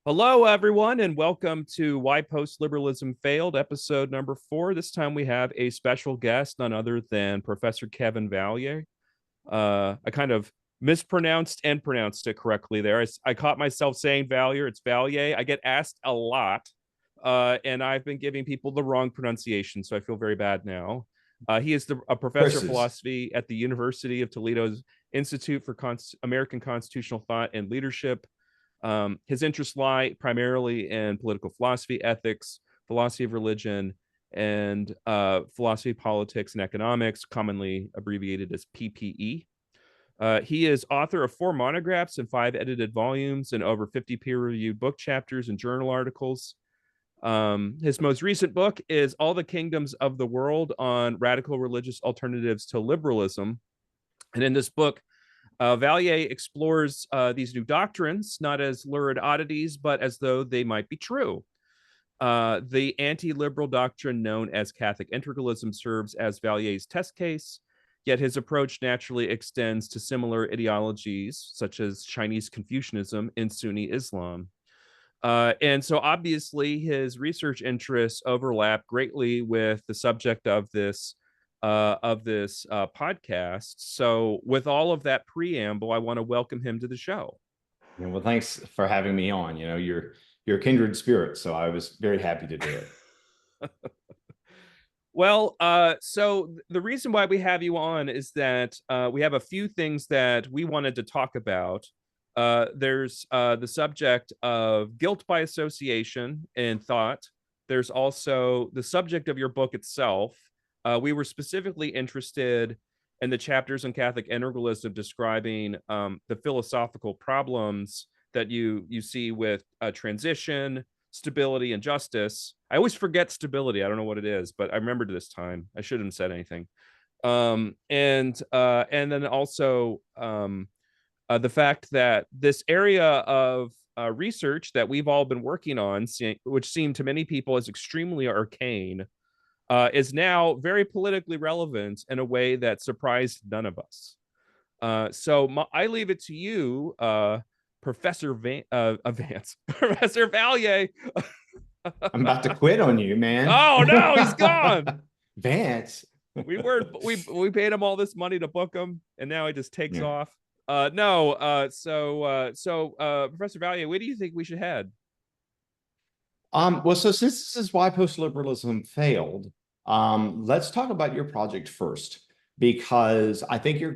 Hello, everyone, and welcome to Why Postliberalism Failed, episode number 4. This time we have a special guest, none other than Professor Kevin Vallier. I kind of mispronounced and pronounced it correctly there. I caught myself saying Vallier. It's Vallier. I get asked a lot, and I've been giving people the wrong pronunciation, so I feel very bad now. He is a professor of Curses. philosophy at the University of Toledo's Institute for American Constitutional Thought and Leadership. His interests lie primarily in political philosophy, ethics, philosophy of religion, and philosophy of politics and economics, commonly abbreviated as PPE. He is author of 4 monographs and 5 edited volumes and over 50 peer-reviewed book chapters and journal articles. His most recent book is All the Kingdoms of the World on Radical Religious Alternatives to Liberalism. And in this book, Vallier explores these new doctrines, not as lurid oddities, but as though they might be true. The anti-liberal doctrine known as Catholic integralism serves as Vallier's test case, yet his approach naturally extends to similar ideologies, such as Chinese Confucianism and Sunni Islam. And so obviously his research interests overlap greatly with the subject of this podcast. So with all of that preamble, I want to welcome him to the show. Yeah, well, thanks for having me on. You're a kindred spirit, so I was very happy to do it. Well, so the reason why we have you on is that we have a few things that we wanted to talk about. There's the subject of guilt by association in thought. There's also the subject of your book itself. We were specifically interested in the chapters on Catholic integralism describing the philosophical problems that you see with transition, stability, and justice. I always forget stability. I don't know what it is, but I remembered this time. I shouldn't have said anything. And then also the fact that this area of research that we've all been working on, which seemed to many people as extremely arcane, is now very politically relevant in a way that surprised none of us. I leave it to you, Professor Vance, Professor Vallier. I'm about to quit on you, man. Oh no, he's gone. Vance. We paid him all this money to book him, and now he just takes Yeah. off. Professor Vallier, where do you think we should head? Well, so since this is why postliberalism failed, let's talk about your project first, because I think you're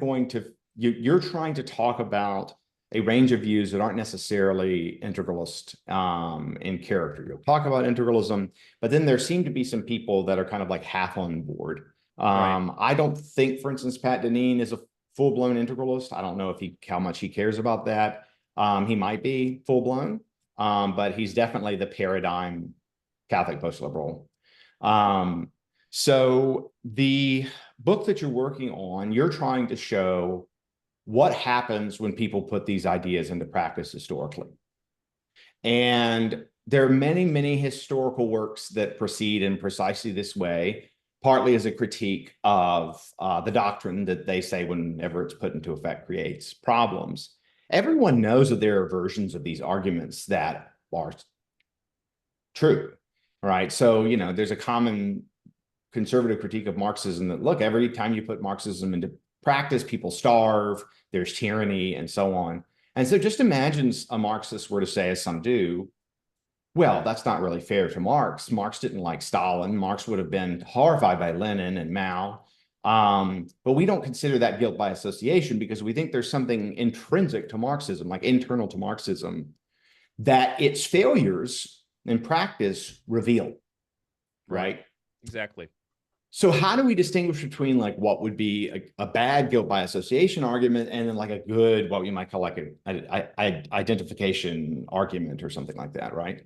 trying to talk about a range of views that aren't necessarily integralist in character. You'll talk about integralism, but then there seem to be some people that are kind of like half on board. Right. I don't think, for instance, Pat Deneen is a full-blown integralist. I don't know if how much he cares about that. He might be full-blown, but he's definitely the paradigm Catholic post-liberal. So the book that you're working on, you're trying to show what happens when people put these ideas into practice historically. And there are many, many historical works that proceed in precisely this way, partly as a critique of the doctrine that they say whenever it's put into effect creates problems. Everyone knows that there are versions of these arguments that are true, right? So, there's a common conservative critique of Marxism that, look, every time you put Marxism into practice, people starve, there's tyranny, and so on. And so just imagine a Marxist were to say, as some do, well, that's not really fair to Marx. Marx didn't like Stalin. Marx would have been horrified by Lenin and Mao. But we don't consider that guilt by association because we think there's something intrinsic to Marxism, like internal to Marxism, that its failures in practice reveal, right? Exactly. So how do we distinguish between like what would be a bad guilt by association argument and then like a good, what we might call like a identification argument or something like that, right?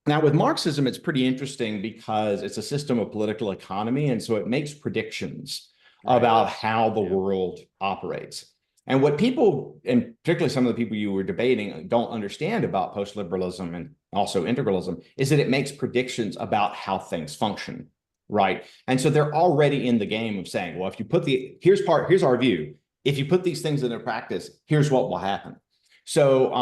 Now with Marxism, it's pretty interesting because it's a system of political economy. And so it makes predictions about how the world operates. And what people, and particularly some of the people you were debating, don't understand about post-liberalism and also integralism is that it makes predictions about how things function. Right. And so they're already in the game of saying, well, if you put here's our view. If you put these things into practice, here's what will happen. So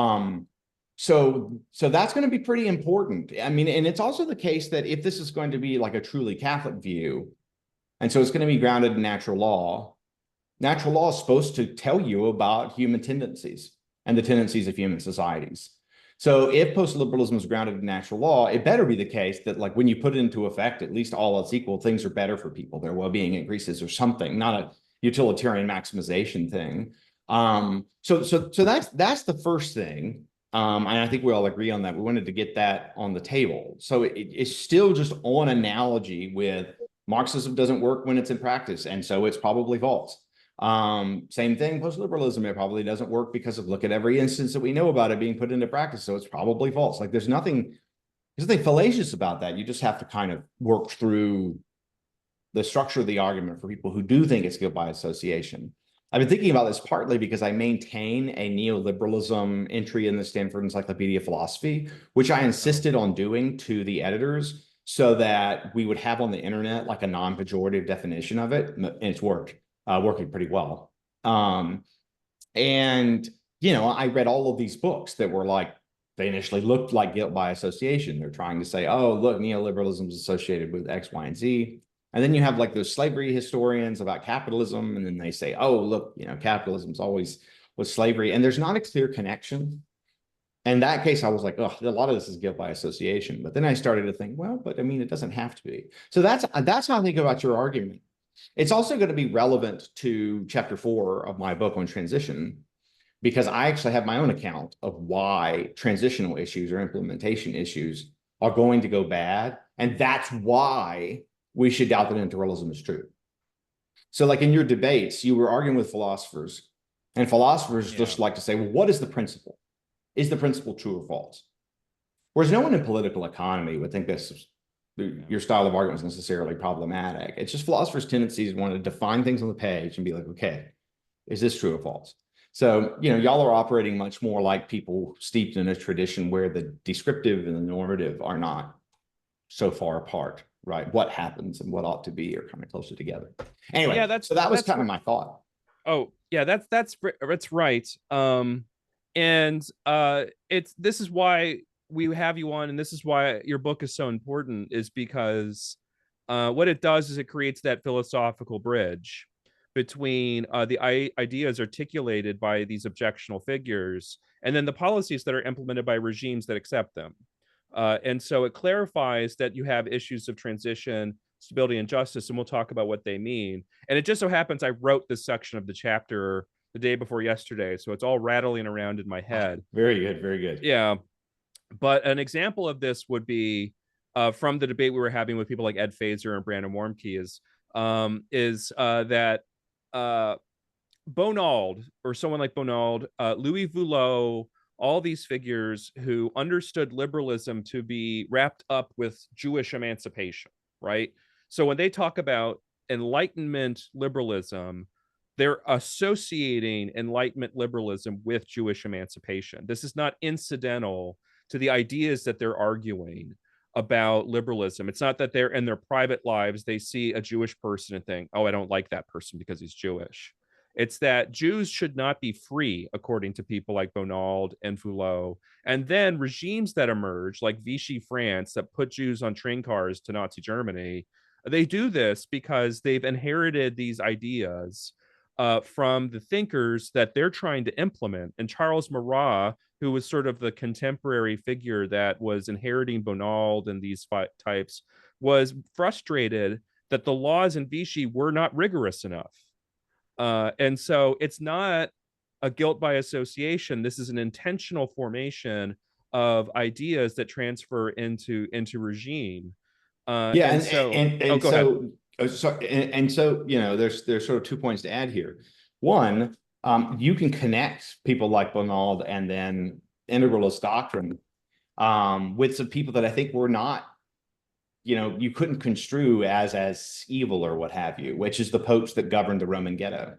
So that's going to be pretty important. I mean, and it's also the case that if this is going to be like a truly Catholic view, and so it's going to be grounded in natural law is supposed to tell you about human tendencies and the tendencies of human societies. So if post-liberalism is grounded in natural law, it better be the case that, like, when you put it into effect, at least all else equal, things are better for people. Their well-being increases or something, not a utilitarian maximization thing. So that's the first thing. And I think we all agree on that. We wanted to get that on the table. So it's still just on analogy with Marxism doesn't work when it's in practice, and so it's probably false. Same thing, post-liberalism, it probably doesn't work because of look at every instance that we know about it being put into practice, so it's probably false. Like there's nothing fallacious about that. You just have to kind of work through the structure of the argument for people who do think it's guilt by association. I've been thinking about this partly because I maintain a neoliberalism entry in the Stanford Encyclopedia of Philosophy, which I insisted on doing to the editors so that we would have on the internet like a non-pejorative definition of it, and it's working pretty well. And, you know, I read all of these books that were like, they initially looked like guilt by association. They're trying to say, oh, look, neoliberalism is associated with X, Y, and Z. And then you have like those slavery historians about capitalism. And then they say, oh, look, you know, capitalism's always was slavery. And there's not a clear connection. In that case, I was like, oh, a lot of this is guilt by association. But then I started to think, well, but I mean, it doesn't have to be. So that's how I think about your argument. It's also going to be relevant to chapter 4 of my book on transition, because I actually have my own account of why transitional issues or implementation issues are going to go bad. And that's why we should doubt that integralism is true. So like in your debates, you were arguing with philosophers, and philosophers just like to say, well, what is the principle? Is the principle true or false? Whereas no one in political economy would think this your style of argument is necessarily problematic. It's just philosophers' tendencies want to define things on the page and be like, okay, is this true or false? So, you know, y'all are operating much more like people steeped in a tradition where the descriptive and the normative are not so far apart, right? What happens and what ought to be are kind of closer together. Anyway, yeah, so that was kind of my thought. Oh, yeah, that's right. This is why we have you on, and this is why your book is so important, is because what it does is it creates that philosophical bridge between the ideas articulated by these objectional figures and then the policies that are implemented by regimes that accept them. And so it clarifies that you have issues of transition, stability, and justice, and we'll talk about what they mean. And it just so happens I wrote this section of the chapter the day before yesterday, so it's all rattling around in my head. Very good, very good. Yeah. But an example of this would be from the debate we were having with people like Ed Fazer and Brandon Warmke is that Bonald, or someone like Bonald, Louis Voulot, all these figures who understood liberalism to be wrapped up with Jewish emancipation, right? So when they talk about Enlightenment liberalism, they're associating Enlightenment liberalism with Jewish emancipation. This is not incidental to the ideas that they're arguing about liberalism. It's not that they're in their private lives, they see a Jewish person and think, oh, I don't like that person because he's Jewish. It's that Jews should not be free, according to people like Bonald and Foulot. And then regimes that emerge, like Vichy France, that put Jews on train cars to Nazi Germany, they do this because they've inherited these ideas from the thinkers that they're trying to implement. And Charles Marat, who was sort of the contemporary figure that was inheriting Bonald and these types, was frustrated that the laws in Vichy were not rigorous enough. And so it's not a guilt by association. This is an intentional formation of ideas that transfer into regime. So you know, there's sort of 2 points to add here. One, you can connect people like Bonald and then integralist doctrine with some people that I think were not, you know, you couldn't construe as evil or what have you, which is the popes that governed the Roman ghetto.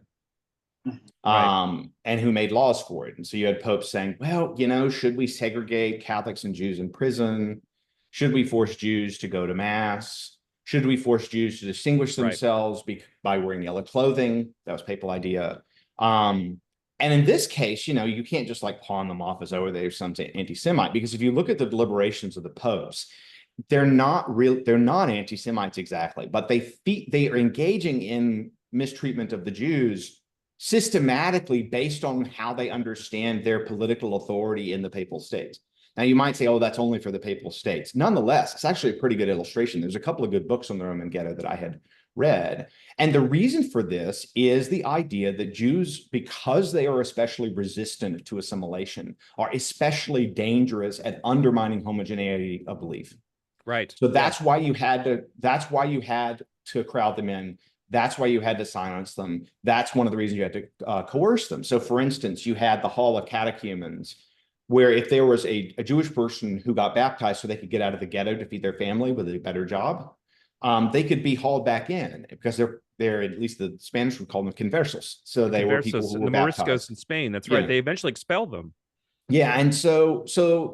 Right. And who made laws for it. And so you had popes saying, well, you know, should we segregate Catholics and Jews in prison? Should we force Jews to go to mass? Should we force Jews to distinguish themselves by wearing yellow clothing? That was papal idea. And in this case, you know, you can't just like pawn them off as though they're some anti-Semite, because if you look at the deliberations of the popes, they're not anti-Semites exactly, but they are engaging in mistreatment of the Jews systematically based on how they understand their political authority in the papal states. Now, you might say, oh, that's only for the papal states. Nonetheless, it's actually a pretty good illustration. There's a couple of good books on the Roman Ghetto that I had read. And the reason for this is the idea that Jews, because they are especially resistant to assimilation, are especially dangerous at undermining homogeneity of belief. Right. So that's why you had to crowd them in. That's why you had to silence them. That's one of the reasons you had to coerce them. So for instance, you had the Hall of Catechumens, where if there was a Jewish person who got baptized so they could get out of the ghetto to feed their family with a better job, they could be hauled back in because they're at least the Spanish would call them conversos. So they were people who were the baptized. Moriscos in Spain. That's right. They eventually expelled them. Yeah, and so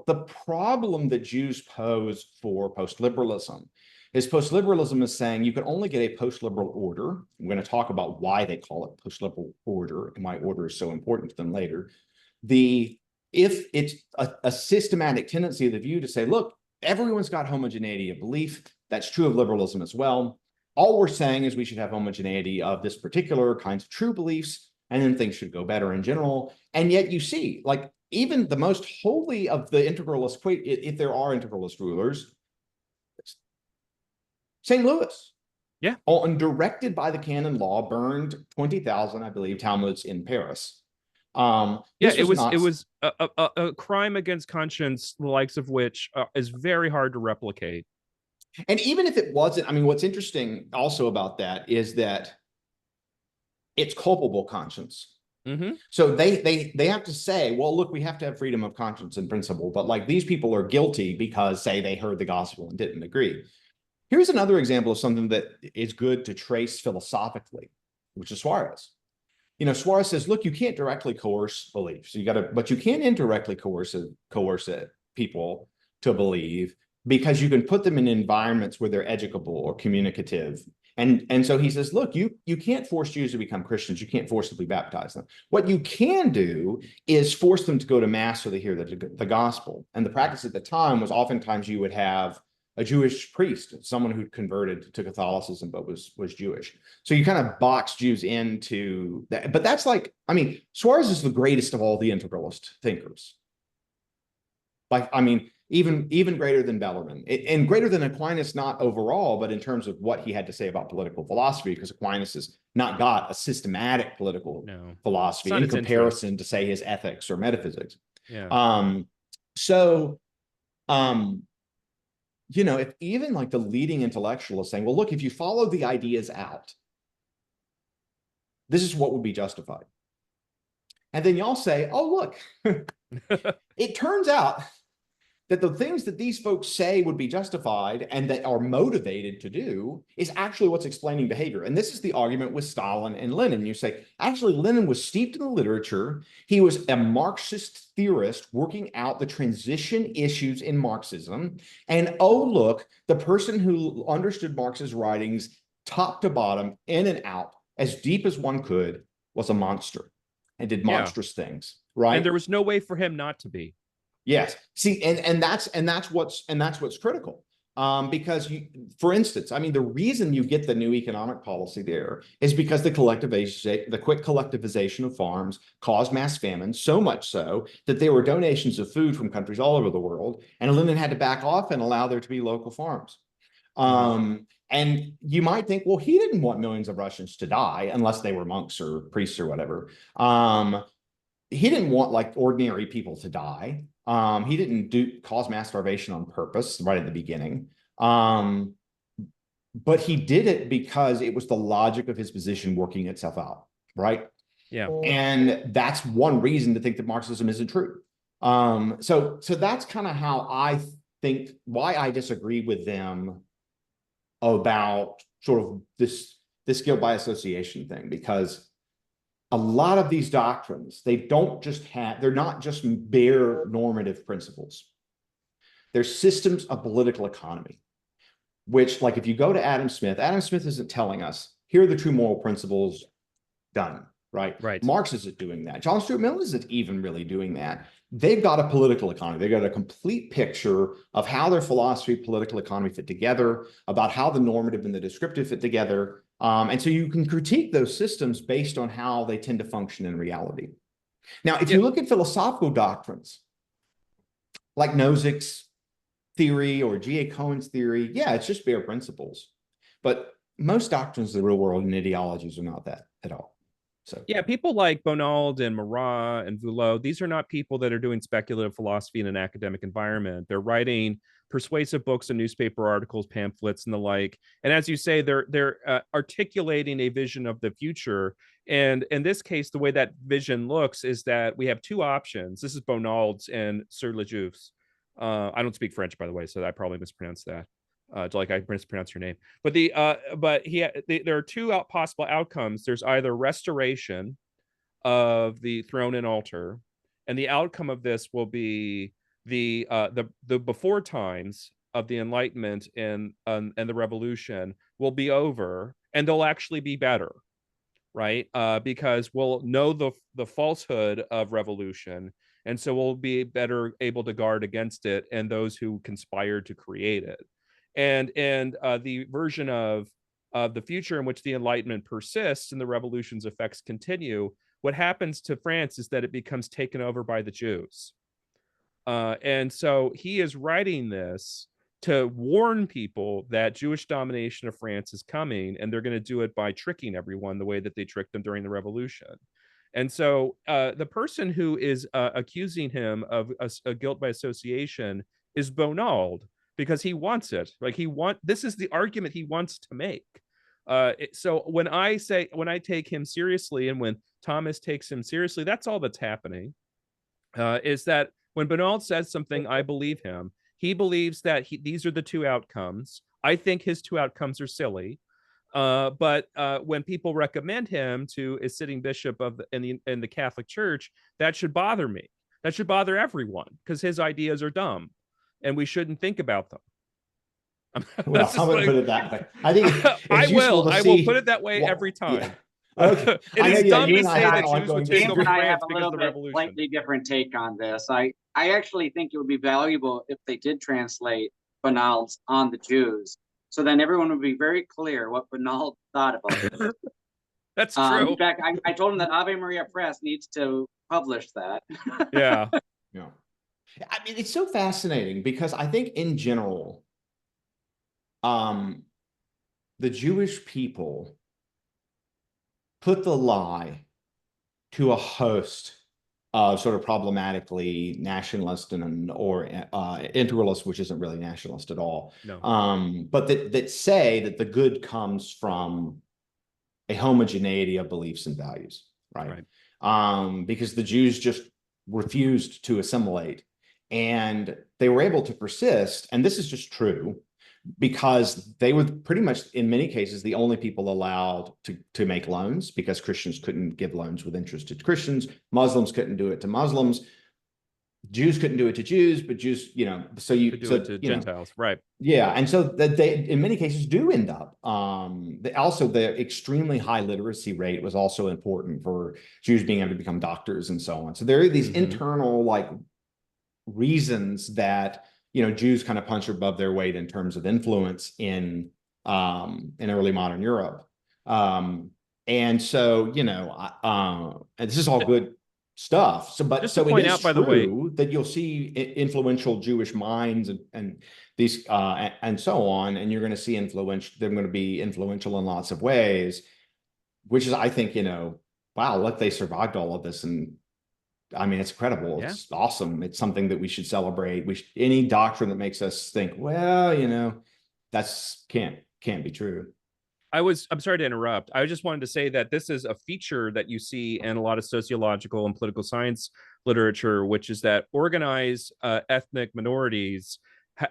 the problem that Jews pose for post-liberalism is saying you can only get a post-liberal order. I'm going to talk about why they call it post-liberal order and why order is so important to them later. If it's a systematic tendency of the view to say, look, everyone's got homogeneity of belief. That's true of liberalism as well. All we're saying is we should have homogeneity of this particular kinds of true beliefs, and then things should go better in general. And yet you see, like, even the most holy of the integralist, if there are integralist rulers, St. Louis, directed by the canon law, burned 20,000, I believe, Talmuds in Paris. It was a crime against conscience, the likes of which is very hard to replicate. And even if it wasn't, I mean, what's interesting also about that is that it's culpable conscience. Mm-hmm. So they have to say, well, look, we have to have freedom of conscience in principle, but like these people are guilty because, say, they heard the gospel and didn't agree. Here's another example of something that is good to trace philosophically, which is Suarez. You know, Suarez says, look, you can't directly coerce beliefs. But you can indirectly coerce people to believe, because you can put them in environments where they're educable or communicative. And so he says, look, you can't force Jews to become Christians. You can't forcibly baptize them. What you can do is force them to go to mass so they hear the gospel. And the practice at the time was oftentimes you would have a Jewish priest, someone who converted to Catholicism but was Jewish. So you kind of box Jews into that. But that's like, I mean, Suarez is the greatest of all the integralist thinkers. Like, I mean, even greater than Bellarmine, and greater than Aquinas, not overall, but in terms of what he had to say about political philosophy, because Aquinas has not got a systematic political philosophy in comparison to, say, his ethics or metaphysics. You know, if even like the leading intellectual is saying, well, look, if you follow the ideas out, this is what would be justified. And then y'all say, oh, look, it turns out that the things that these folks say would be justified and that are motivated to do is actually what's explaining behavior. And this is the argument with Stalin and Lenin. You say, actually, Lenin was steeped in the literature. He was a Marxist theorist working out the transition issues in Marxism. And oh, look, the person who understood Marx's writings top to bottom, in and out, as deep as one could, was a monster and did monstrous things, right? And there was no way for him not to be. Yes. See, and that's what's critical. Because for instance, I mean, the reason you get the new economic policy there is because the quick collectivization of farms caused mass famine, so much so that there were donations of food from countries all over the world, and Lenin had to back off and allow there to be local farms. And you might think, well, he didn't want millions of Russians to die unless they were monks or priests or whatever. He didn't want like ordinary people to die. He didn't cause mass starvation on purpose right at the beginning. But he did it because it was the logic of his position working itself out, right? Yeah. And that's one reason to think that Marxism isn't true. So that's kind of how I think, why I disagree with them about sort of this guilt by association thing, because a lot of these doctrines, they're not just bare normative principles. They're systems of political economy, which, like, if you go to Adam Smith isn't telling us, here are the true moral principles, done, right? Right. Marx isn't doing that. John Stuart Mill isn't even really doing that. They've got a political economy. They've got a complete picture of how their philosophy, political economy fit together, about how the normative and the descriptive fit together. And so you can critique those systems based on how they tend to function in reality. Now, if you look at philosophical doctrines, like Nozick's theory or G.A. Cohen's theory, yeah, it's just bare principles. But most doctrines of the real world and ideologies are not that at all. So yeah, people like Bonald and Marat and Voulot, these are not people that are doing speculative philosophy in an academic environment. They're writing persuasive books and newspaper articles, pamphlets, and the like. And as you say, they're articulating a vision of the future. And in this case, the way that vision looks is that we have two options. This is Bonald's and Sir Lejeu's. I don't speak French, by the way, so I probably mispronounced that. Like I mispronounced your name, but there are two possible outcomes. There's either restoration of the throne and altar, and the outcome of this will be the before times of the Enlightenment and the Revolution will be over, and they'll actually be better, right? Because we'll know the falsehood of revolution, and so we'll be better able to guard against it and those who conspired to create it. And the version of the future in which the Enlightenment persists and the revolution's effects continue, what happens to France is that it becomes taken over by the Jews. And so he is writing this to warn people that Jewish domination of France is coming, and they're going to do it by tricking everyone the way that they tricked them during the revolution. And so the person who is accusing him of a guilt by association is Bonald, because he wants it. Like this is the argument he wants to make. So when I take him seriously, and when Thomas takes him seriously, that's all that's happening. Is that when Bonald says something, I believe him. He believes that these are the two outcomes. I think his two outcomes are silly. But when people recommend him to a sitting bishop in the Catholic Church, that should bother me. That should bother everyone, because his ideas are dumb, and we shouldn't think about them. Well, I'm going to put it that way. I think it's useful to see. I will put it that way every time. Yeah. Okay. It is dumb to say that like Jews would take over James and I have France a because of the little bit revolution. slightly different take on this. I actually think it would be valuable if they did translate Bonald's on the Jews. So then everyone would be very clear what Bonald thought about it. That's true. In fact, I told him that Ave Maria Press needs to publish that. Yeah. Yeah. I mean, it's so fascinating because I think in general, the Jewish people put the lie to a host of sort of problematically nationalist or integralist, which isn't really nationalist at all. No. But that say that the good comes from a homogeneity of beliefs and values, right? Because the Jews just refused to assimilate, and they were able to persist. And this is just true because they were pretty much, in many cases, the only people allowed to make loans, because Christians couldn't give loans with interest to Christians. Muslims couldn't do it to Muslims. Jews couldn't do it to Jews, but Jews, so you could do it to Gentiles, right? Yeah, and so that they, in many cases, do end up. Also, the extremely high literacy rate was also important for Jews being able to become doctors and so on. So there are these internal reasons that Jews kind of punch above their weight in terms of influence in early modern Europe. And so and this is all good stuff. So, but just so to point it is out, by the way, that you'll see influential Jewish minds and these and so on, and you're going to see they're going to be influential in lots of ways, which is, I think, wow, look, they survived all of this, and I mean, it's incredible. Yeah. It's awesome. It's something that we should celebrate. Any doctrine that makes us think, well, that's can't be true. I'm sorry to interrupt. I just wanted to say that this is a feature that you see in a lot of sociological and political science literature, which is that organized ethnic minorities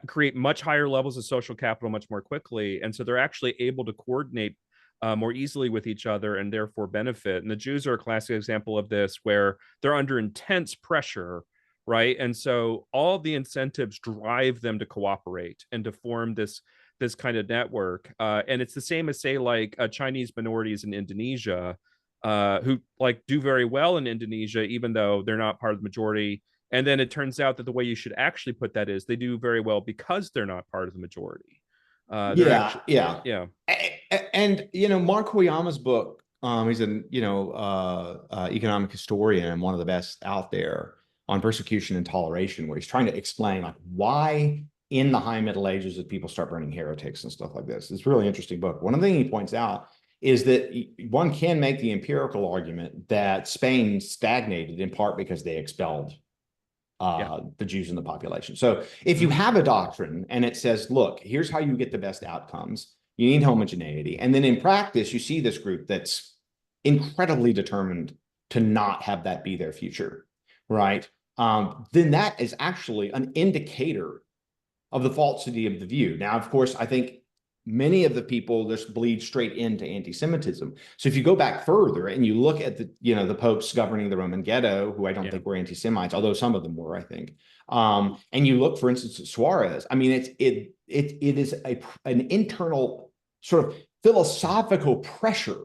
create much higher levels of social capital much more quickly. And so they're actually able to coordinate more easily with each other and therefore benefit. And the Jews are a classic example of this, where they're under intense pressure, right? And so all the incentives drive them to cooperate and to form this kind of network. And it's the same as, say, like Chinese minorities in Indonesia. who like do very well in Indonesia, even though they're not part of the majority. And then it turns out that the way you should actually put that is they do very well because they're not part of the majority. They're actually, yeah. And Mark Hoyama's book, he's an economic historian and one of the best out there on persecution and toleration, where he's trying to explain like why in the high Middle Ages did people start burning heretics and stuff like this. It's a really interesting book. One of the things he points out is that one can make the empirical argument that Spain stagnated in part because they expelled the Jews in the population. So if you have a doctrine and it says, look, here's how you get the best outcomes, you need homogeneity. And then in practice, you see this group that's incredibly determined to not have that be their future, right? Then that is actually an indicator of the falsity of the view. Now, of course, I think many of the people just bleed straight into anti-Semitism. So if you go back further and you look at the popes governing the Roman ghetto, who I don't think were anti-Semites, although some of them were, I think. And you look, for instance, at Suarez. I mean, it is an internal sort of philosophical pressure,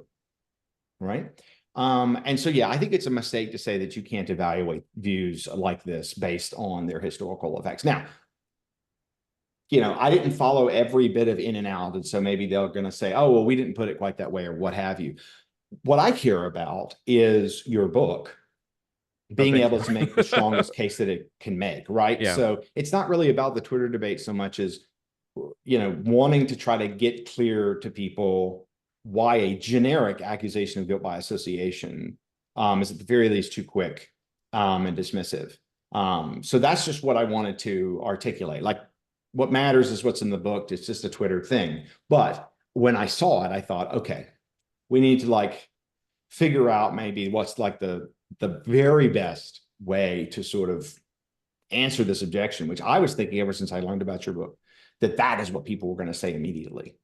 right? And so, yeah, I think it's a mistake to say that you can't evaluate views like this based on their historical effects. Now, I didn't follow every bit of in and out. And so maybe they're going to say, oh, well, we didn't put it quite that way or what have you. What I care about is your book being able to make the strongest case that it can make, right? Yeah. So it's not really about the Twitter debate so much as, wanting to try to get clear to people why a generic accusation of guilt by association is at the very least too quick and dismissive. So that's just what I wanted to articulate. Like, what matters is what's in the book. It's just a Twitter thing. But when I saw it, I thought, okay, we need to figure out maybe what's the very best way to sort of answer this objection, which I was thinking ever since I learned about your book, that is what people were going to say immediately.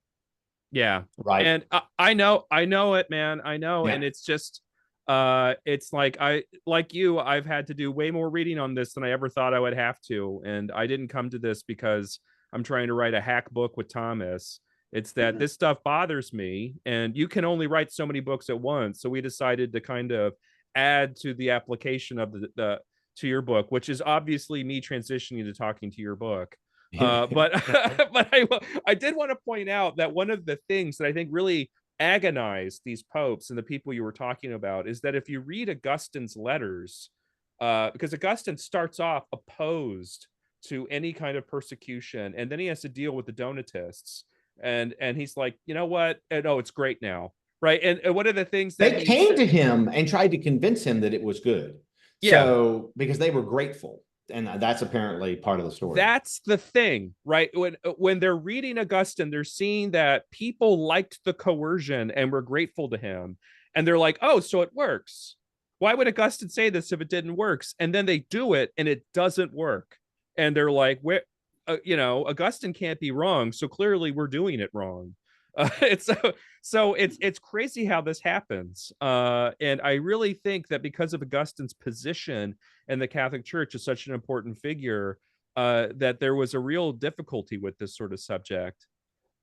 Yeah. Right. And I know it, man. I know. Yeah. And it's just, it's like I've had to do way more reading on this than I ever thought I would have to. And I didn't come to this because I'm trying to write a hack book with Thomas. It's that this stuff bothers me, and you can only write so many books at once. So we decided to kind of add to the application of the to your book, which is obviously me transitioning to talking to your book. But I did want to point out that one of the things that I think really agonized these popes and the people you were talking about is that if you read Augustine's letters, because Augustine starts off opposed to any kind of persecution, and then he has to deal with the Donatists, and he's like, you know what? Oh, it's great now, right? And one of the things that they came to him and tried to convince him that it was good. Yeah. So because they were grateful. And that's apparently part of the story. That's the thing, right? When they're reading Augustine, they're seeing that people liked the coercion and were grateful to him. And they're like, oh, so it works. Why would Augustine say this if it didn't work? And then they do it and it doesn't work. And they're like, Augustine can't be wrong. So clearly we're doing it wrong. It's crazy how this happens. And I really think that because of Augustine's position in the Catholic Church as such an important figure, that there was a real difficulty with this sort of subject.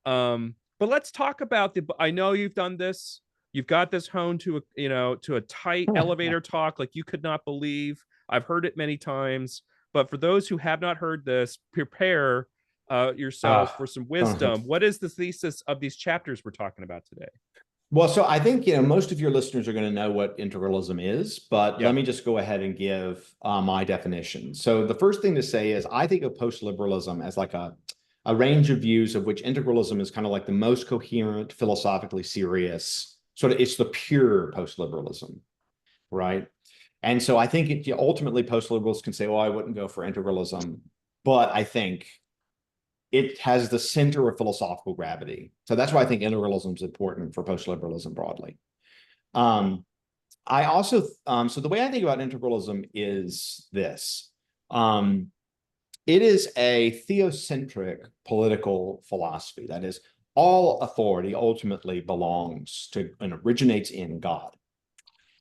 But let's talk about I know you've done this. You've got this honed to a tight elevator talk like you could not believe. I've heard it many times. But for those who have not heard this, prepare yourself for some wisdom. What is the thesis of these chapters we're talking about today? Well, so I think, most of your listeners are going to know what integralism is, but let me just go ahead and give my definition. So the first thing to say is I think of postliberalism as like a range of views, of which integralism is kind of like the most coherent, philosophically serious, sort of, it's the pure postliberalism, right? And so I think ultimately postliberals can say, well, I wouldn't go for integralism, but I think it has the center of philosophical gravity. So that's why I think integralism is important for postliberalism broadly. I also, so the way I think about integralism is this. It is a theocentric political philosophy. That is, all authority ultimately belongs to and originates in God.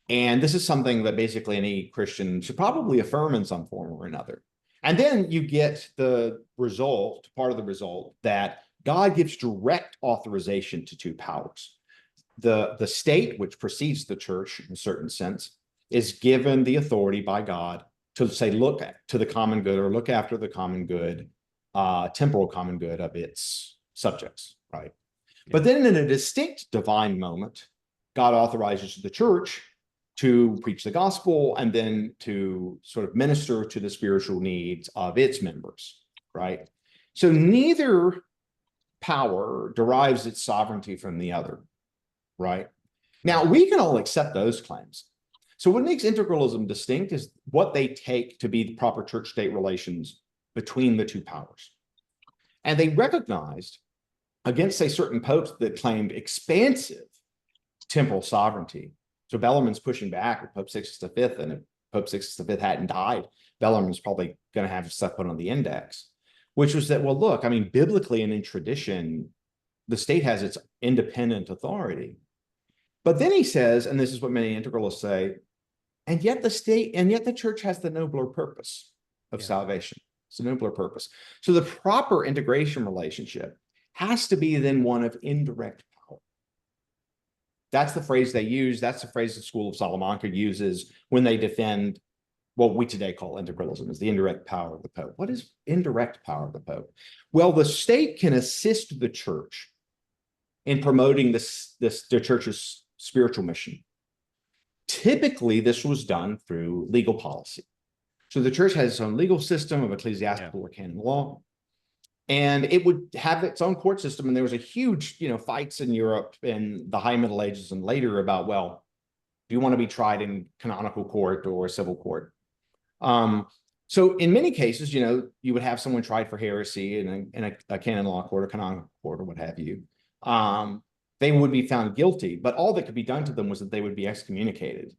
And this is something that basically any Christian should probably affirm in some form or another. And then you get the result, part of the result, that God gives direct authorization to two powers. the state, which precedes the church in a certain sense, is given the authority by God to say, look to the common good, or look after the common good, temporal common good of its subjects, right? Yeah. But then in a distinct divine moment, God authorizes the church to preach the gospel and then to sort of minister to the spiritual needs of its members, right? So neither power derives its sovereignty from the other, right? Now, we can all accept those claims. So what makes integralism distinct is what they take to be the proper church-state relations between the two powers. And they recognized, against, say, certain popes that claimed expansive temporal sovereignty. So Bellarmine's pushing back with Pope Sixtus V, and if Pope Sixtus V hadn't died, Bellarmine's probably going to have stuff put on the index, which was that, well, look, I mean, biblically and in tradition, the state has its independent authority. But then he says, and this is what many integralists say, and yet the church has the nobler purpose of salvation. It's a nobler purpose. So the proper integration relationship has to be then one of indirect power. That's the phrase they use. That's the phrase the School of Salamanca uses when they defend what we today call integralism, is the indirect power of the Pope. What is indirect power of the Pope? Well, the state can assist the church in promoting the church's spiritual mission. Typically, this was done through legal policy. So the church has its own legal system of ecclesiastical or canon law, and it would have its own court system. And there was a huge, fights in Europe in the High Middle Ages and later about, well, do you want to be tried in canonical court or civil court? So in many cases, you would have someone tried for heresy in a canon law court or canonical court or what have you. They would be found guilty, but all that could be done to them was that they would be excommunicated.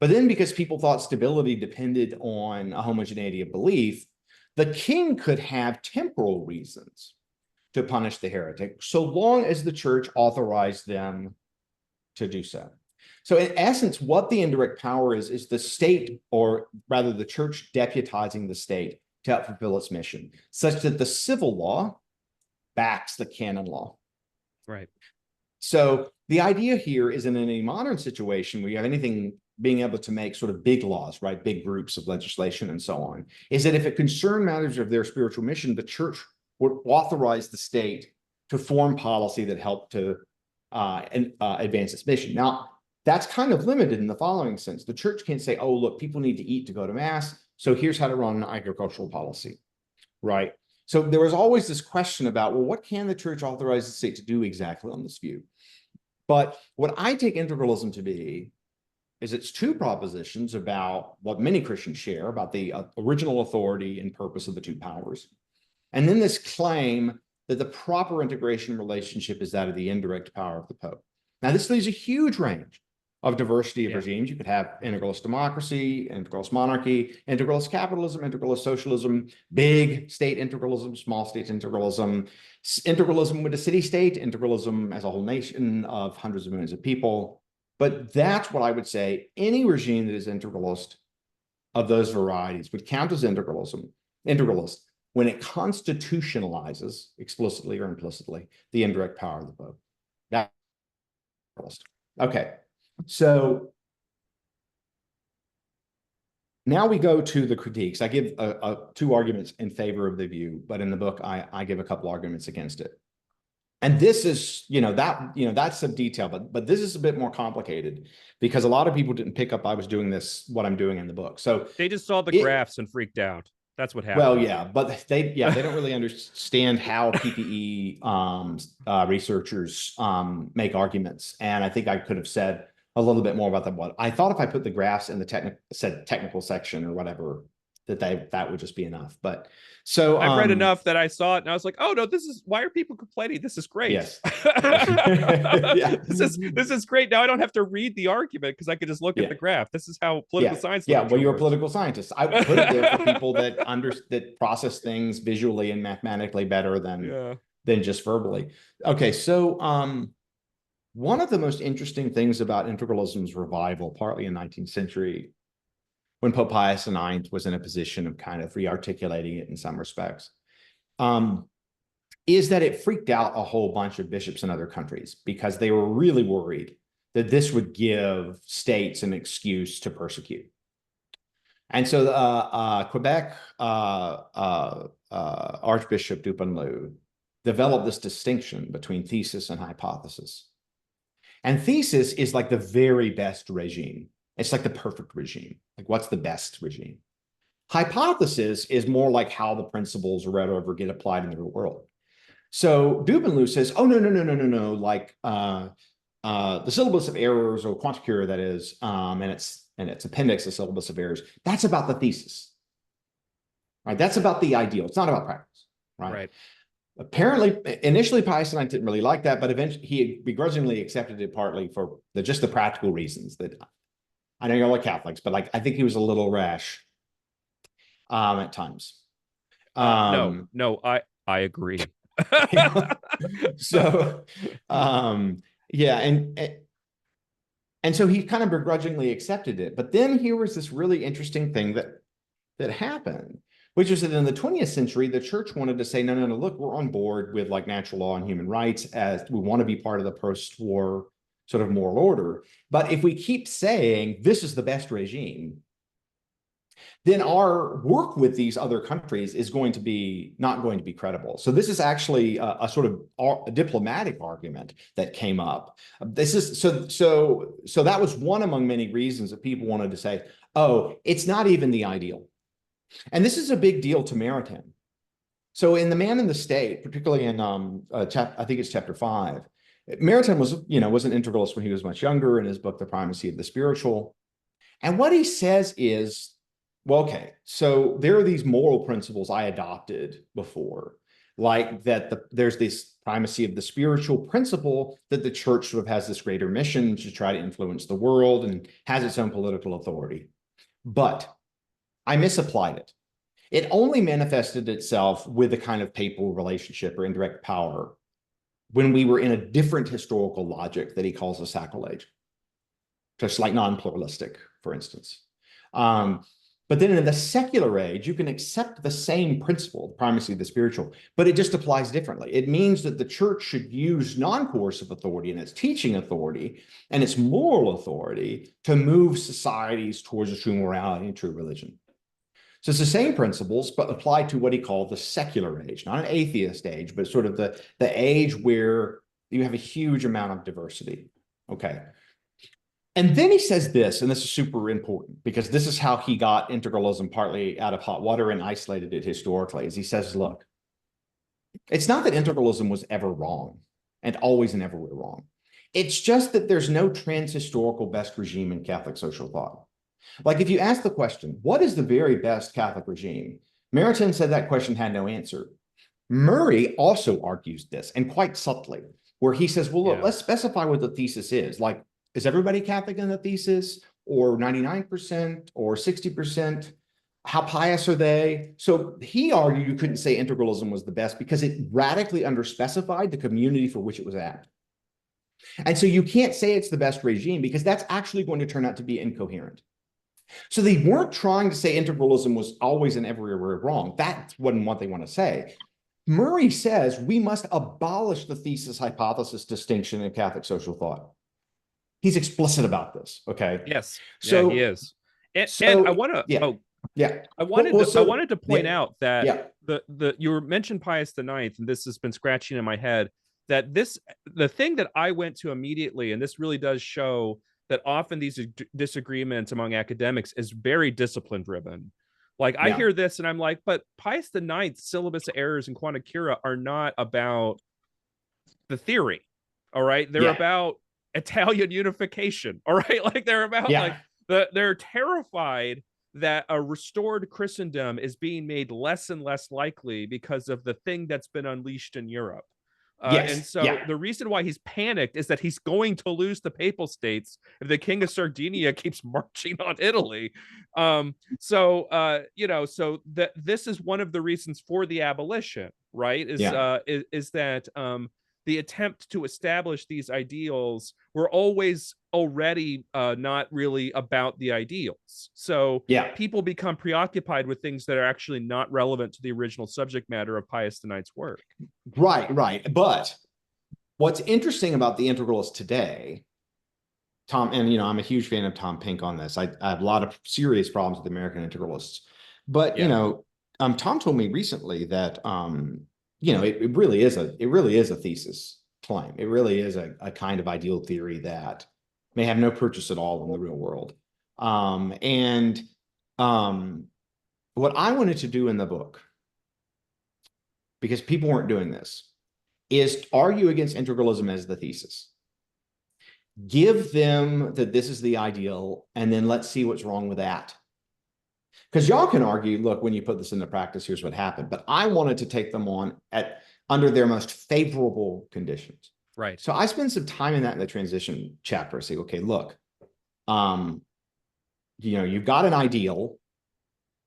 But then, because people thought stability depended on a homogeneity of belief, the king could have temporal reasons to punish the heretic, so long as the church authorized them to do so. So in essence, what the indirect power is the state, or rather the church, deputizing the state to help fulfill its mission, such that the civil law backs the canon law. Right. So the idea here is, in a modern situation where you have anything being able to make sort of big laws, right, big groups of legislation and so on, is that if it concerned matters of their spiritual mission, the church would authorize the state to form policy that helped to advance its mission. Now, that's kind of limited in the following sense. The church can't say, oh, look, people need to eat to go to mass, so here's how to run an agricultural policy, right? So there was always this question about, well, what can the church authorize the state to do exactly on this view? But what I take integralism to be is it's two propositions about what many Christians share about the original authority and purpose of the two powers. And then this claim that the proper integration relationship is that of the indirect power of the Pope. Now, this leaves a huge range of diversity of regimes. You could have integralist democracy, integralist monarchy, integralist capitalism, integralist socialism, big state integralism, small state integralism, integralism with a city-state, integralism as a whole nation of hundreds of millions of people. But that's what I would say. Any regime that is integralist of those varieties would count as integralist when it constitutionalizes, explicitly or implicitly, the indirect power of the Pope. That's integralist. Okay. So now we go to the critiques. I give two arguments in favor of the view, but in the book, I give a couple arguments against it. And this is, that's some detail, but this is a bit more complicated because a lot of people didn't pick up I was doing what I'm doing in the book. So they just saw the graphs and freaked out. That's what happened. Well, yeah, but they don't really understand how PPE researchers make arguments. And I think I could have said a little bit more about that. What I thought, if I put the graphs in the technical section or whatever, that would just be enough. But so I've read enough that I saw it and I was like, oh no, why are people complaining? This is great. Yes. Yeah. This is great. Now I don't have to read the argument because I could just look at the graph. This is how political science. Yeah, well, you're a political scientist. I would put it there for people that process things visually and mathematically better than just verbally. Okay, so one of the most interesting things about integralism's revival, partly in the 19th century, when Pope Pius IX was in a position of kind of re-articulating it in some respects, is that it freaked out a whole bunch of bishops in other countries because they were really worried that this would give states an excuse to persecute. And so Quebec Archbishop Dupanloup developed this distinction between thesis and hypothesis. And thesis is like the very best regime. It's like the perfect regime. Like, what's the best regime? Hypothesis is more like how the principles or whatever get applied in the real world. So Dupanloup says, oh, no. Like the syllabus of errors, or Quanticura, that is, and its appendix, the syllabus of errors, that's about the thesis. Right? That's about the ideal. It's not about practice. Right. Apparently, initially, Pius IX didn't really like that, but eventually he begrudgingly accepted it, partly for just the practical reasons that I know you're all like Catholics, but like I think he was a little rash at times. No, I agree. So, yeah, and so he kind of begrudgingly accepted it. But then here was this really interesting thing that happened, which is that in the 20th century, the church wanted to say, no, look, we're on board with like natural law and human rights, as we want to be part of the post-war sort of moral order. But if we keep saying this is the best regime, then our work with these other countries is not going to be credible. So this is actually a sort of a diplomatic argument that came up. This is so that was one among many reasons that people wanted to say, oh, it's not even the ideal. And this is a big deal to Maritain. So in The Man and the State, particularly in I think it's chapter 5, Maritain was an integralist when he was much younger, in his book, The Primacy of the Spiritual. And what he says is, well, okay, so there are these moral principles I adopted before, like that there's this primacy of the spiritual principle, that the church sort of has this greater mission to try to influence the world and has its own political authority. But I misapplied it. It only manifested itself with a kind of papal relationship or indirect power when we were in a different historical logic that he calls a sacrilege, just like non-pluralistic, for instance. But then in the secular age, you can accept the same principle, the primacy of the spiritual, but it just applies differently. It means that the church should use non-coercive authority and its teaching authority and its moral authority to move societies towards a true morality and true religion. So it's the same principles, but applied to what he called the secular age, not an atheist age, but sort of the age where you have a huge amount of diversity. Okay. And then he says this, and this is super important, because this is how he got integralism partly out of hot water and isolated it historically, is he says, look, it's not that integralism was ever wrong and always and everywhere wrong. It's just that there's no trans-historical best regime in Catholic social thought. Like if you ask the question, what is the very best Catholic regime? Maritain said that question had no answer. Murray also argues this, and quite subtly, where he says, well, look, let's specify what the thesis is. Like, is everybody Catholic in the thesis, or 99%, or 60%? How pious are they? So he argued you couldn't say integralism was the best because it radically underspecified the community for which it was at. And so you can't say it's the best regime because that's actually going to turn out to be incoherent. So they weren't trying to say integralism was always and everywhere wrong. That wasn't what they want to say. Murray says we must abolish the thesis-hypothesis distinction in Catholic social thought. He's explicit about this. Okay. Yes. So he is. And I want to. I wanted to point out that you mentioned Pius IX, and this has been scratching in my head. That the thing that I went to immediately, and this really does show that often these disagreements among academics is very discipline driven. Like I hear this and I'm like, but Pius IX's syllabus of errors and Quanticura are not about the theory. All right. They're about Italian unification. All right. Like they're about they're terrified that a restored Christendom is being made less and less likely because of the thing that's been unleashed in Europe. And so the reason why he's panicked is that he's going to lose the Papal States if the King of Sardinia keeps marching on Italy. So this is one of the reasons for the abolition, right? Is that the attempt to establish these ideals were always already not really about the ideals. So Yeah. people become preoccupied with things that are actually not relevant to the original subject matter of Pius IX's work. Right. But what's interesting about the integralists today, Tom, and I'm a huge fan of Tom Pink on this. I have a lot of serious problems with American integralists, but Tom told me recently that it really is a thesis claim. It really is a kind of ideal theory that may have no purchase at all in the real world. What I wanted to do in the book, because people weren't doing this, is argue against integralism as the thesis. Give them that this is the ideal, and then let's see what's wrong with that. Because y'all can argue, look, when you put this into practice, here's what happened. But I wanted to take them on under their most favorable conditions. Right. So I spend some time in the transition chapter. I say, okay, look, you've got an ideal,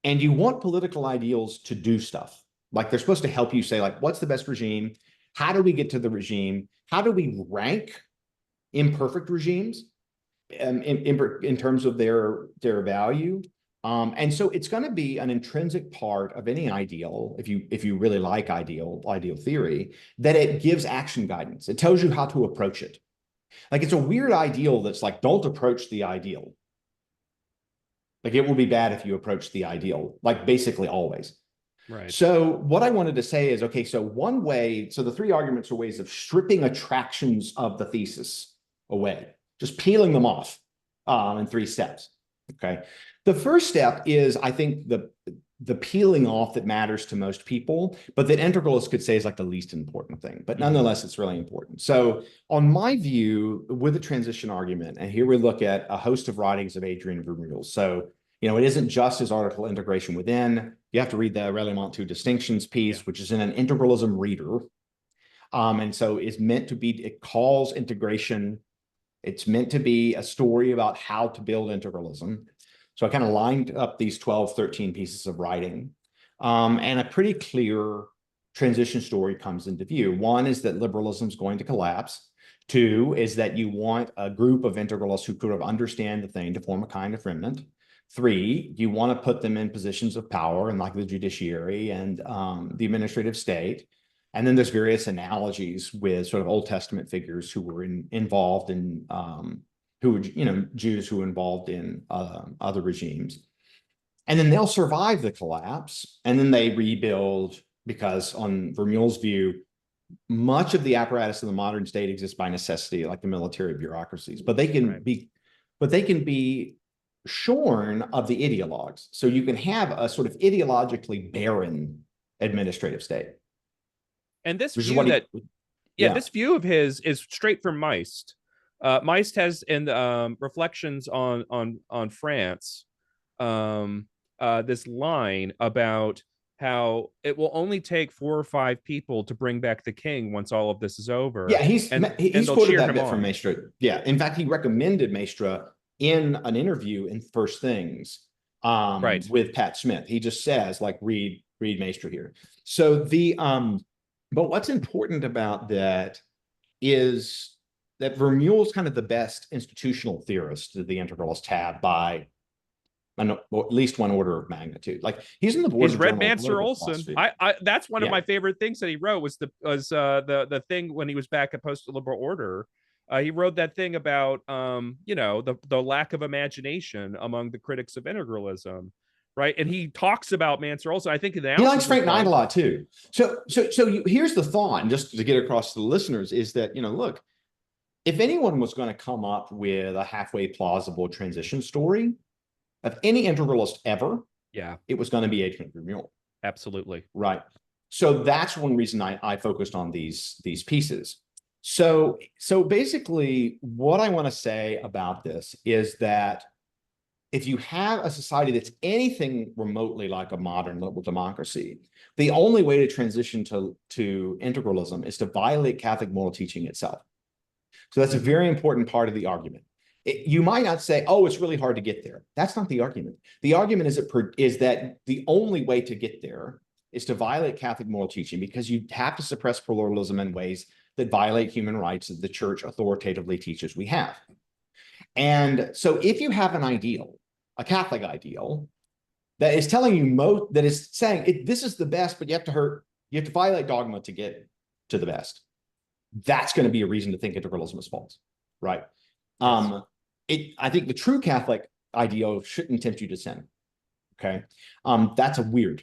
and you want political ideals to do stuff. Like they're supposed to help you say, like, what's the best regime? How do we get to the regime? How do we rank imperfect regimes in terms of their value? And so it's going to be an intrinsic part of any ideal, if you really like ideal theory, that it gives action guidance. It tells you how to approach it. Like it's a weird ideal that's like, don't approach the ideal. Like it will be bad if you approach the ideal, like basically always. Right. So what I wanted to say is, okay, so one way, so the three arguments are ways of stripping attractions of the thesis away, just peeling them off in 3 steps. Okay. The first step is, I think, the peeling off that matters to most people, but that integralists could say is like the least important thing. But nonetheless, it's really important. So on my view, with the transition argument, and here we look at a host of writings of Adrian Vermeulen. So, it isn't just his article, Integration Within. You have to read the Relevant to Distinctions piece, which is in an integralism reader. And so it's meant to be, it calls integration. It's meant to be a story about how to build integralism. So I kind of lined up these 12, 13 pieces of writing, and a pretty clear transition story comes into view. One is that liberalism is going to collapse. 2 is that you want a group of integralists who could understand the thing to form a kind of remnant. 3, you want to put them in positions of power in like the judiciary and the administrative state. And then there's various analogies with sort of Old Testament figures who were involved in who were, Jews who were involved in other regimes. And then they'll survive the collapse, and then they rebuild, because on Vermeulen's view, much of the apparatus of the modern state exists by necessity, like the military bureaucracies, but they can be shorn of the ideologues. So you can have a sort of ideologically barren administrative state. And this view this view of his is straight from Meist. Meist has in reflections on France this line about how it will only take 4 or 5 people to bring back the king once all of this is over. Yeah, he's quoted that bit from Maistre. Yeah, in fact, he recommended Maistre in an interview in First Things with Pat Smith. He just says, like, read Maistre here. So but what's important about that is that Vermeulen's kind of the best institutional theorist that the integralists have by at least one order of magnitude. Like he's in the board. He's read Mansur Olson. That's one of my favorite things that he wrote was the thing when he was back at Post-Liberal Order. He wrote that thing about the lack of imagination among the critics of integralism. Right. And he talks about Mansur Olson. I think he likes Frank Knight a lot, too. So here's the thought, and just to get across to the listeners, is that, look, if anyone was going to come up with a halfway plausible transition story of any integralist ever, it was going to be Adrian Vermeulen. Absolutely. Right. So that's one reason I focused on these pieces. So basically, what I want to say about this is that if you have a society that's anything remotely like a modern liberal democracy, the only way to transition to integralism is to violate Catholic moral teaching itself. So that's a very important part of the argument. You might not say, oh, it's really hard to get there. That's not the argument. The argument is that the only way to get there is to violate Catholic moral teaching, because you have to suppress pluralism in ways that violate human rights that the church authoritatively teaches we have. And so if you have an ideal, a Catholic ideal, that is telling you that is saying this is the best, but you have to violate dogma to get to the best, that's going to be a reason to think integralism is false, right? Yes. I think the true Catholic ideal shouldn't tempt you to sin. Okay, that's a weird.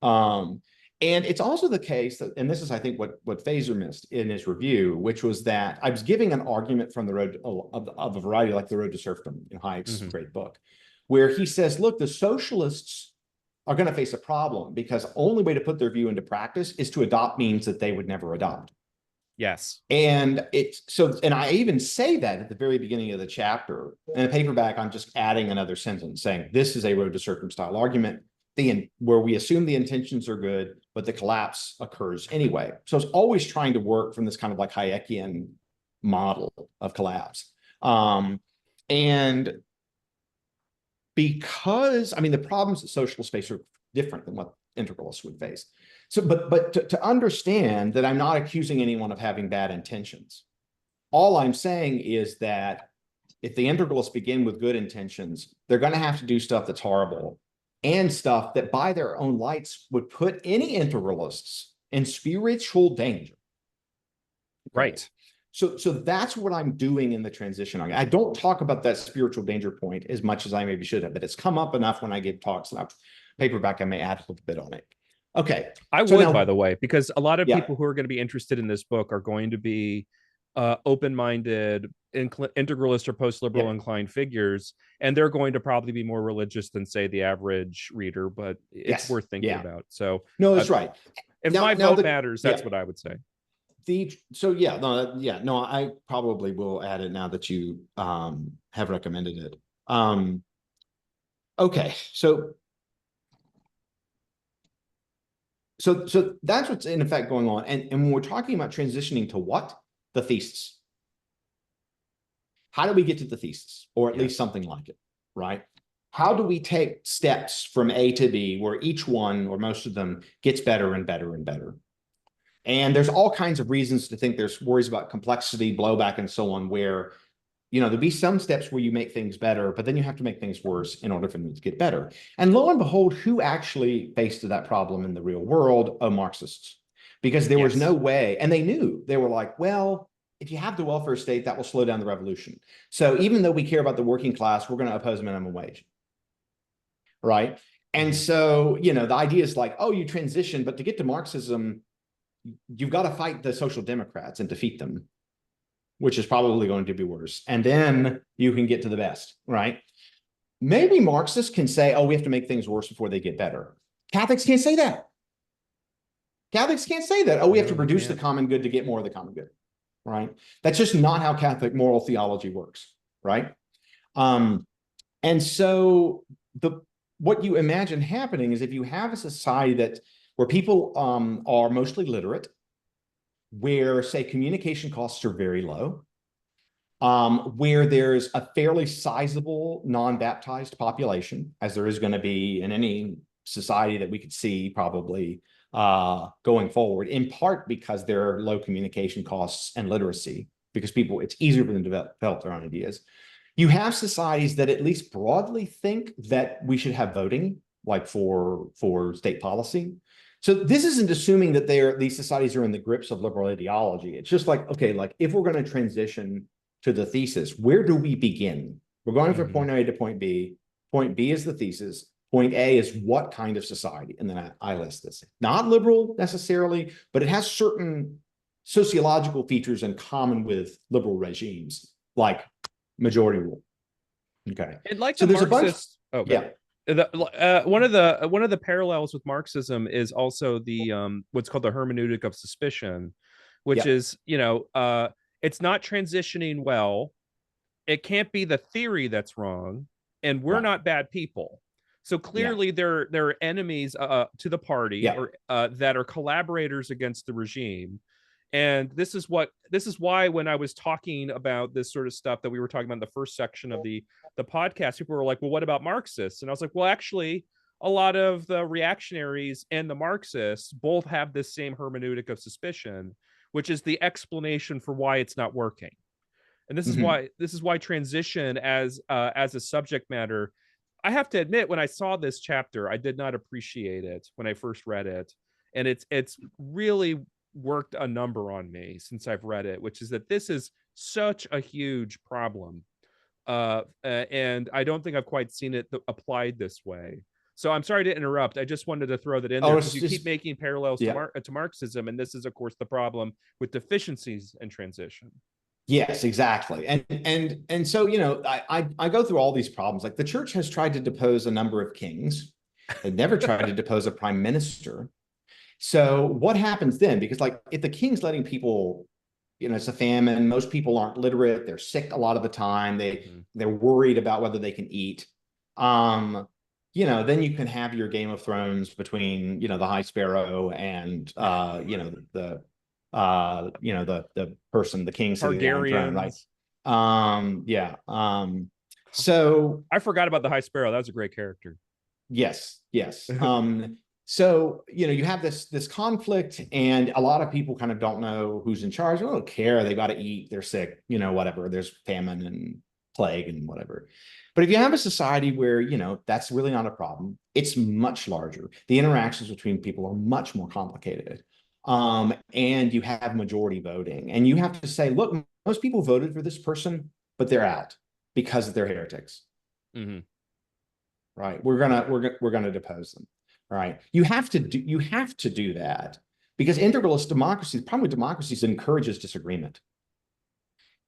And it's also the case that, and this is, I think, what Fazer missed in his review, which was that I was giving an argument from the road of a variety, like The Road to Serfdom in Hayek's great book, where he says, look, the socialists are going to face a problem because only way to put their view into practice is to adopt means that they would never adopt. Yes. And and I even say that at the very beginning of the chapter. In a paperback, I'm just adding another sentence saying this is a Road to Serfdom style argument, where we assume the intentions are good, but the collapse occurs anyway. So it's always trying to work from this kind of like Hayekian model of collapse. And because, I mean, the problems that socialists face are different than what integralists would face. So, but to understand that I'm not accusing anyone of having bad intentions. All I'm saying is that if the integralists begin with good intentions, they're going to have to do stuff that's horrible and stuff that by their own lights would put any integralists in spiritual danger. Okay? Right. So that's what I'm doing in the transition. I don't talk about that spiritual danger point as much as I maybe should have, but it's come up enough when I give talks. And paperback, I may add a little bit on it. Okay. I would, now, by the way, because a lot of people who are going to be interested in this book are going to be open-minded, integralist or post-liberal inclined figures, and they're going to probably be more religious than, say, the average reader, but it's worth thinking about. So no, that's right. If my vote matters, that's what I would say. I probably will add it now that you have recommended it. Okay, so that's what's in effect going on. And when we're talking about transitioning to what? The thesis. How do we get to the thesis? Or at least something like it, right? How do we take steps from A to B where each one or most of them gets better and better and better? And there's all kinds of reasons to think there's worries about complexity, blowback, and so on, where, there'll be some steps where you make things better, but then you have to make things worse in order for them to get better. And lo and behold, who actually faced that problem in the real world? Marxists. Because there was no way, and they knew, they were like, well, if you have the welfare state, that will slow down the revolution. So even though we care about the working class, we're going to oppose minimum wage. Right? And so, the idea is like, oh, you transition, but to get to Marxism, you've got to fight the social democrats and defeat them, which is probably going to be worse. And then you can get to the best, right? Maybe Marxists can say, oh, we have to make things worse before they get better. Catholics can't say that. Catholics can't say that. Oh, we have to produce the common good to get more of the common good, right? That's just not how Catholic moral theology works, right? And so what you imagine happening is if you have a society where people are mostly literate, where, say, communication costs are very low, where there's a fairly sizable non-baptized population, as there is going to be in any society that we could see probably going forward, in part because there are low communication costs and literacy, because it's easier for them to develop their own ideas. You have societies that at least broadly think that we should have voting, like for state policy. So this isn't assuming that these societies are in the grips of liberal ideology. It's just like, okay, like if we're going to transition to the thesis, where do we begin? We're going from point A to point B. Point B is the thesis. Point A is what kind of society? And then I list this. Not liberal necessarily, but it has certain sociological features in common with liberal regimes, like majority rule. Okay. And like so the Marxist, one of the parallels with Marxism is also the what's called the hermeneutic of suspicion, which is it's not transitioning well. It can't be the theory that's wrong, and we're not bad people. So clearly there are enemies to the party or that are collaborators against the regime. And this is why when I was talking about this sort of stuff that we were talking about in the first section of the podcast, people were like, well, what about Marxists? And I was like, well, actually, a lot of the reactionaries and the Marxists both have this same hermeneutic of suspicion, which is the explanation for why it's not working. And this is why transition as a subject matter, I have to admit, when I saw this chapter, I did not appreciate it when I first read it. And it's really worked a number on me since I've read it, which is that this is such a huge problem. And I don't think I've quite seen it applied this way. So I'm sorry to interrupt. I just wanted to throw that in there because you keep making parallels to Marxism, and this is, of course, the problem with deficiencies and transition. Yes, exactly. And so, you know, I go through all these problems. Like the church has tried to depose a number of kings. They've never tried to depose a prime minister. So what happens then? Because like if the king's letting people, you know, it's a famine, most people aren't literate, they're sick a lot of the time, they're worried about whether they can eat. You know, then you can have your Game of Thrones between, you know, the High Sparrow and you know, the person, the king sitting on the throne, right? Yeah. So I forgot about the High Sparrow. That was a great character. Yes. So, you know, you have this conflict, and a lot of people kind of don't know who's in charge. They don't care. They got to eat. They're sick, you know, whatever. There's famine and plague and whatever. But if you have a society where, you know, that's really not a problem, it's much larger. The interactions between people are much more complicated. And you have majority voting, and you have to say, look, most people voted for this person, but they're out because they're heretics. Right? We're gonna depose them. Right? You have to do that, because integralist democracy, the problem with democracies, encourages disagreement.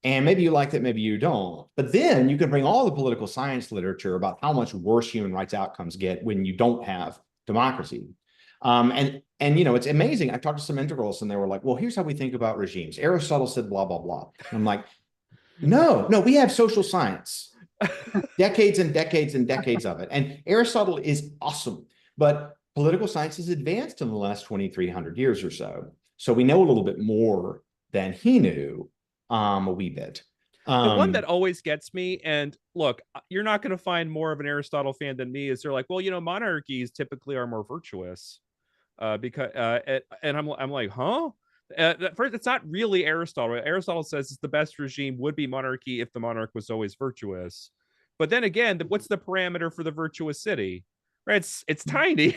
And maybe you like that, maybe you don't. But then you can bring all the political science literature about how much worse human rights outcomes get when you don't have democracy. And you know, it's amazing. I talked to some integralists and they were like, well, here's how we think about regimes. Aristotle said blah, blah, blah. And I'm like, no, we have social science. Decades and decades and decades of it. And Aristotle is awesome, but political science has advanced in the last 2,300 years or so. So we know a little bit more than he knew, a wee bit. The one that always gets me, and look, you're not going to find more of an Aristotle fan than me, is they're like, well, you know, monarchies typically are more virtuous. Because and I'm like, huh? First, it's not really Aristotle. Aristotle says it's the best regime would be monarchy if the monarch was always virtuous. But then again, what's the parameter for the virtuous city? Right? It's tiny.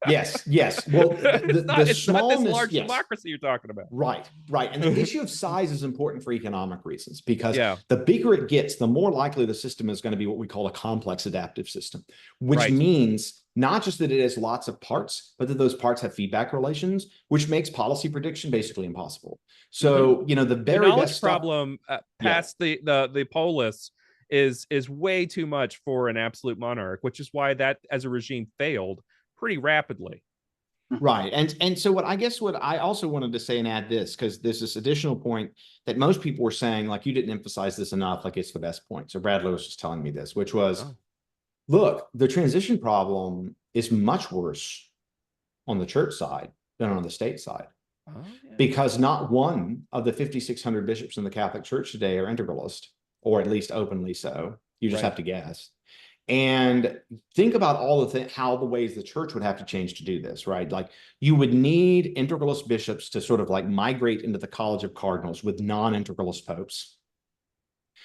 Yes. Well, it's not this large democracy you're talking about. Right. And the issue of size is important for economic reasons, because the bigger it gets, the more likely the system is going to be what we call a complex adaptive system, which means not just that it has lots of parts, but that those parts have feedback relations, which makes policy prediction basically impossible. So, you know, the very best problem past the polis is way too much for an absolute monarch, which is why that as a regime failed pretty rapidly. Right. And so what I also wanted to say and add this, because there's this additional point that most people were saying, like, you didn't emphasize this enough, like it's the best point. So Brad Lewis was telling me this, which was, look, the transition problem is much worse on the church side than on the state side. Because not one of the 5,600 bishops in the Catholic Church today are integralist, or at least openly so. You just have to guess. And think about all how the ways the church would have to change to do this, right? Like, you would need integralist bishops to sort of like migrate into the College of Cardinals with non-integralist popes.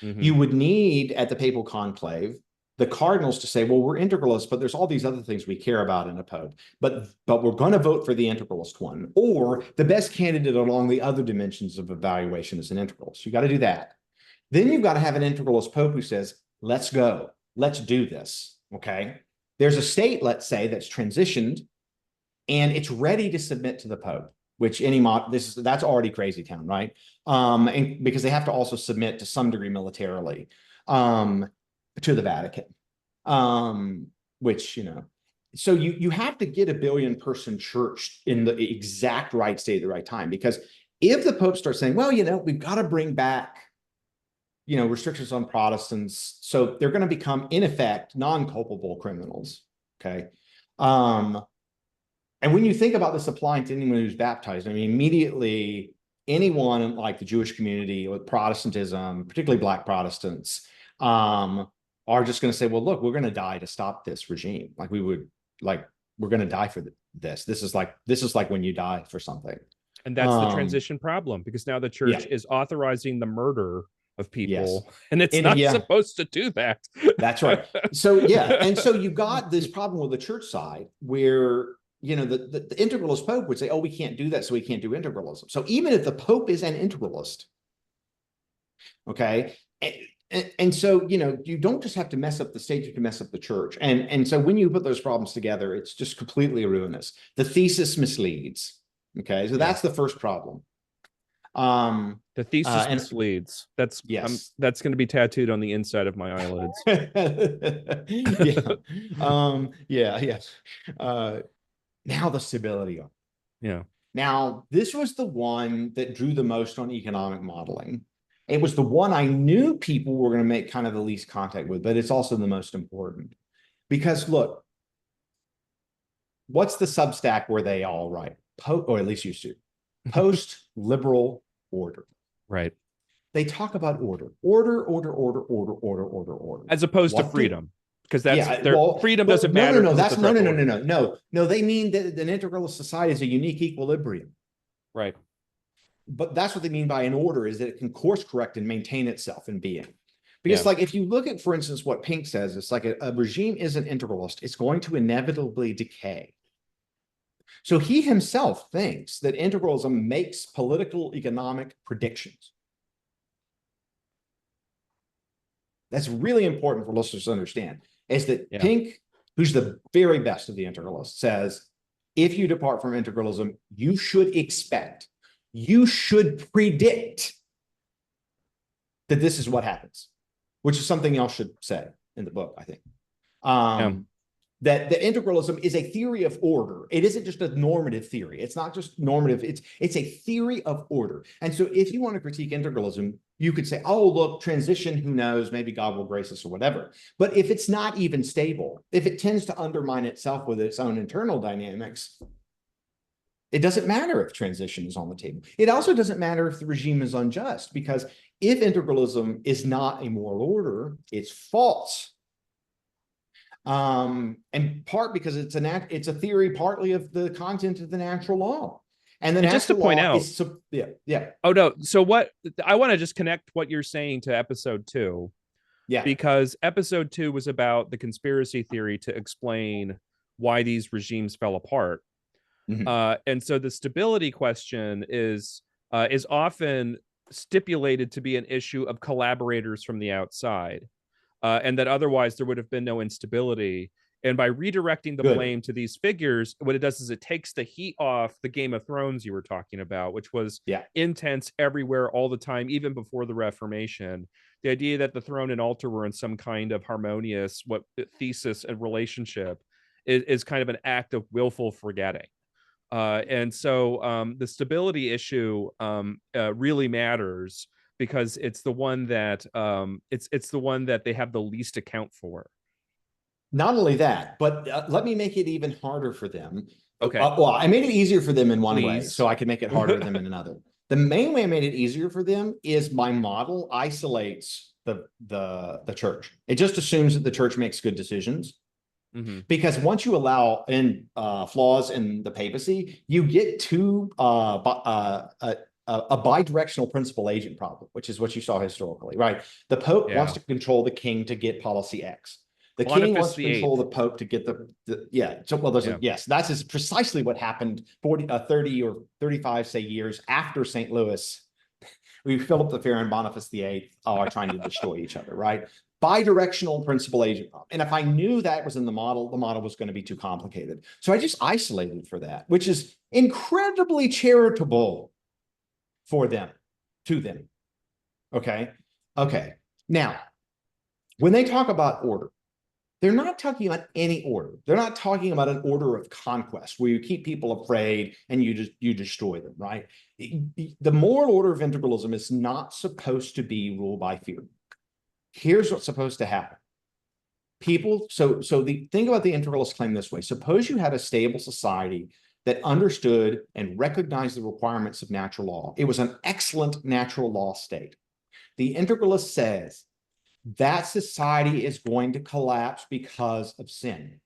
You would need, at the papal conclave, the cardinals to say, well, we're integralists, but there's all these other things we care about in a pope, but we're going to vote for the integralist one, or the best candidate along the other dimensions of evaluation is an integralist. You got to do that. Then you've got to have an integralist pope who says, let's go. Let's do this, okay? There's a state, let's say, that's transitioned, and it's ready to submit to the pope, which that's already crazy town, right? And because they have to also submit to some degree militarily to the Vatican, which, you know, so you have to get a billion-person church in the exact right state at the right time, because if the pope starts saying, well, you know, we've got to bring back, you know, restrictions on Protestants, so they're going to become, in effect, non-culpable criminals, okay? And when you think about this applying to anyone who's baptized, I mean, immediately anyone like the Jewish community or Protestantism, particularly Black Protestants, are just going to say, well, look, we're going to die to stop this regime. Like, we're going to die for this. This is like when you die for something. And that's the transition problem, because now the church Yeah. is authorizing the murder of people, Yes. and it's not supposed to do that. That's right. So yeah, and so you got this problem with the church side where, you know, the integralist Pope would say, oh, we can't do that, so we can't do integralism. So even if the Pope is an integralist, okay, and so, you know, you don't just have to mess up the state, you can mess up the church. And so when you put those problems together, it's just completely ruinous. The thesis misleads. Okay, so that's the first problem. The thesis misleads. That's that's going to be tattooed on the inside of my eyelids. Now the stability of it. Yeah. Now, this was the one that drew the most on economic modeling. It was the one I knew people were going to make kind of the least contact with, but it's also the most important. Because look, what's the Substack where they all write? Or at least used to. Post-liberal order. Right. They talk about order. Order. As opposed to freedom. Because that's freedom doesn't matter. No, they mean that an integralist society is a unique equilibrium. Right. But that's what they mean by an order, is that it can course correct and maintain itself in being. Because like if you look at, for instance, what Pink says, it's like a regime isn't integralist. It's going to inevitably decay. So he himself thinks that integralism makes political economic predictions. That's really important for listeners to understand, is that Pink, who's the very best of the integralists, says, if you depart from integralism, you should expect, you should predict that this is what happens, which is something else should say in the book, I think. That integralism is a theory of order. It isn't just a normative theory. It's not just normative. It's a theory of order. And so if you want to critique integralism, you could say, oh, look, transition, who knows, maybe God will grace us or whatever. But if it's not even stable, if it tends to undermine itself with its own internal dynamics, it doesn't matter if transition is on the table. It also doesn't matter if the regime is unjust, because if integralism is not a moral order, it's false. And part because it's a theory partly of the content of the natural law. And then just to point out, Oh no. So what I want to just connect what you're saying to episode 2. Yeah. Because episode 2 was about the conspiracy theory to explain why these regimes fell apart. And so the stability question is often stipulated to be an issue of collaborators from the outside. And that otherwise there would have been no instability. And by redirecting the blame to these figures, what it does is it takes the heat off the Game of Thrones you were talking about, which was intense everywhere all the time, even before the Reformation. The idea that the throne and altar were in some kind of harmonious thesis and relationship is kind of an act of willful forgetting. And so the stability issue really matters, because it's the one that it's the one that they have the least account for. Not only that, but let me make it even harder for them. Okay. Well, I made it easier for them in one way, so I can make it harder for them in another. The main way I made it easier for them is my model isolates the church. It just assumes that the church makes good decisions. Because once you allow in flaws in the papacy, you get to a bidirectional principal agent problem, which is what you saw historically, right? The Pope wants to control the king to get policy X. The king wants to control the Pope to get that's precisely what happened 30 or 35, say, years after St. Louis. Philip the Fair and Boniface VIII are trying to destroy each other, right? Bidirectional principal agent problem. And if I knew that was in the model was going to be too complicated. So I just isolated for that, which is incredibly charitable for them, to them. Okay. Now, when they talk about order, they're not talking about any order. They're not talking about an order of conquest where you keep people afraid and you destroy them, right? The moral order of integralism is not supposed to be ruled by fear. Here's what's supposed to happen. Think about the integralist claim this way. Suppose you had a stable society that understood and recognized the requirements of natural law. It was an excellent natural law state. The integralist says that society is going to collapse because of sin.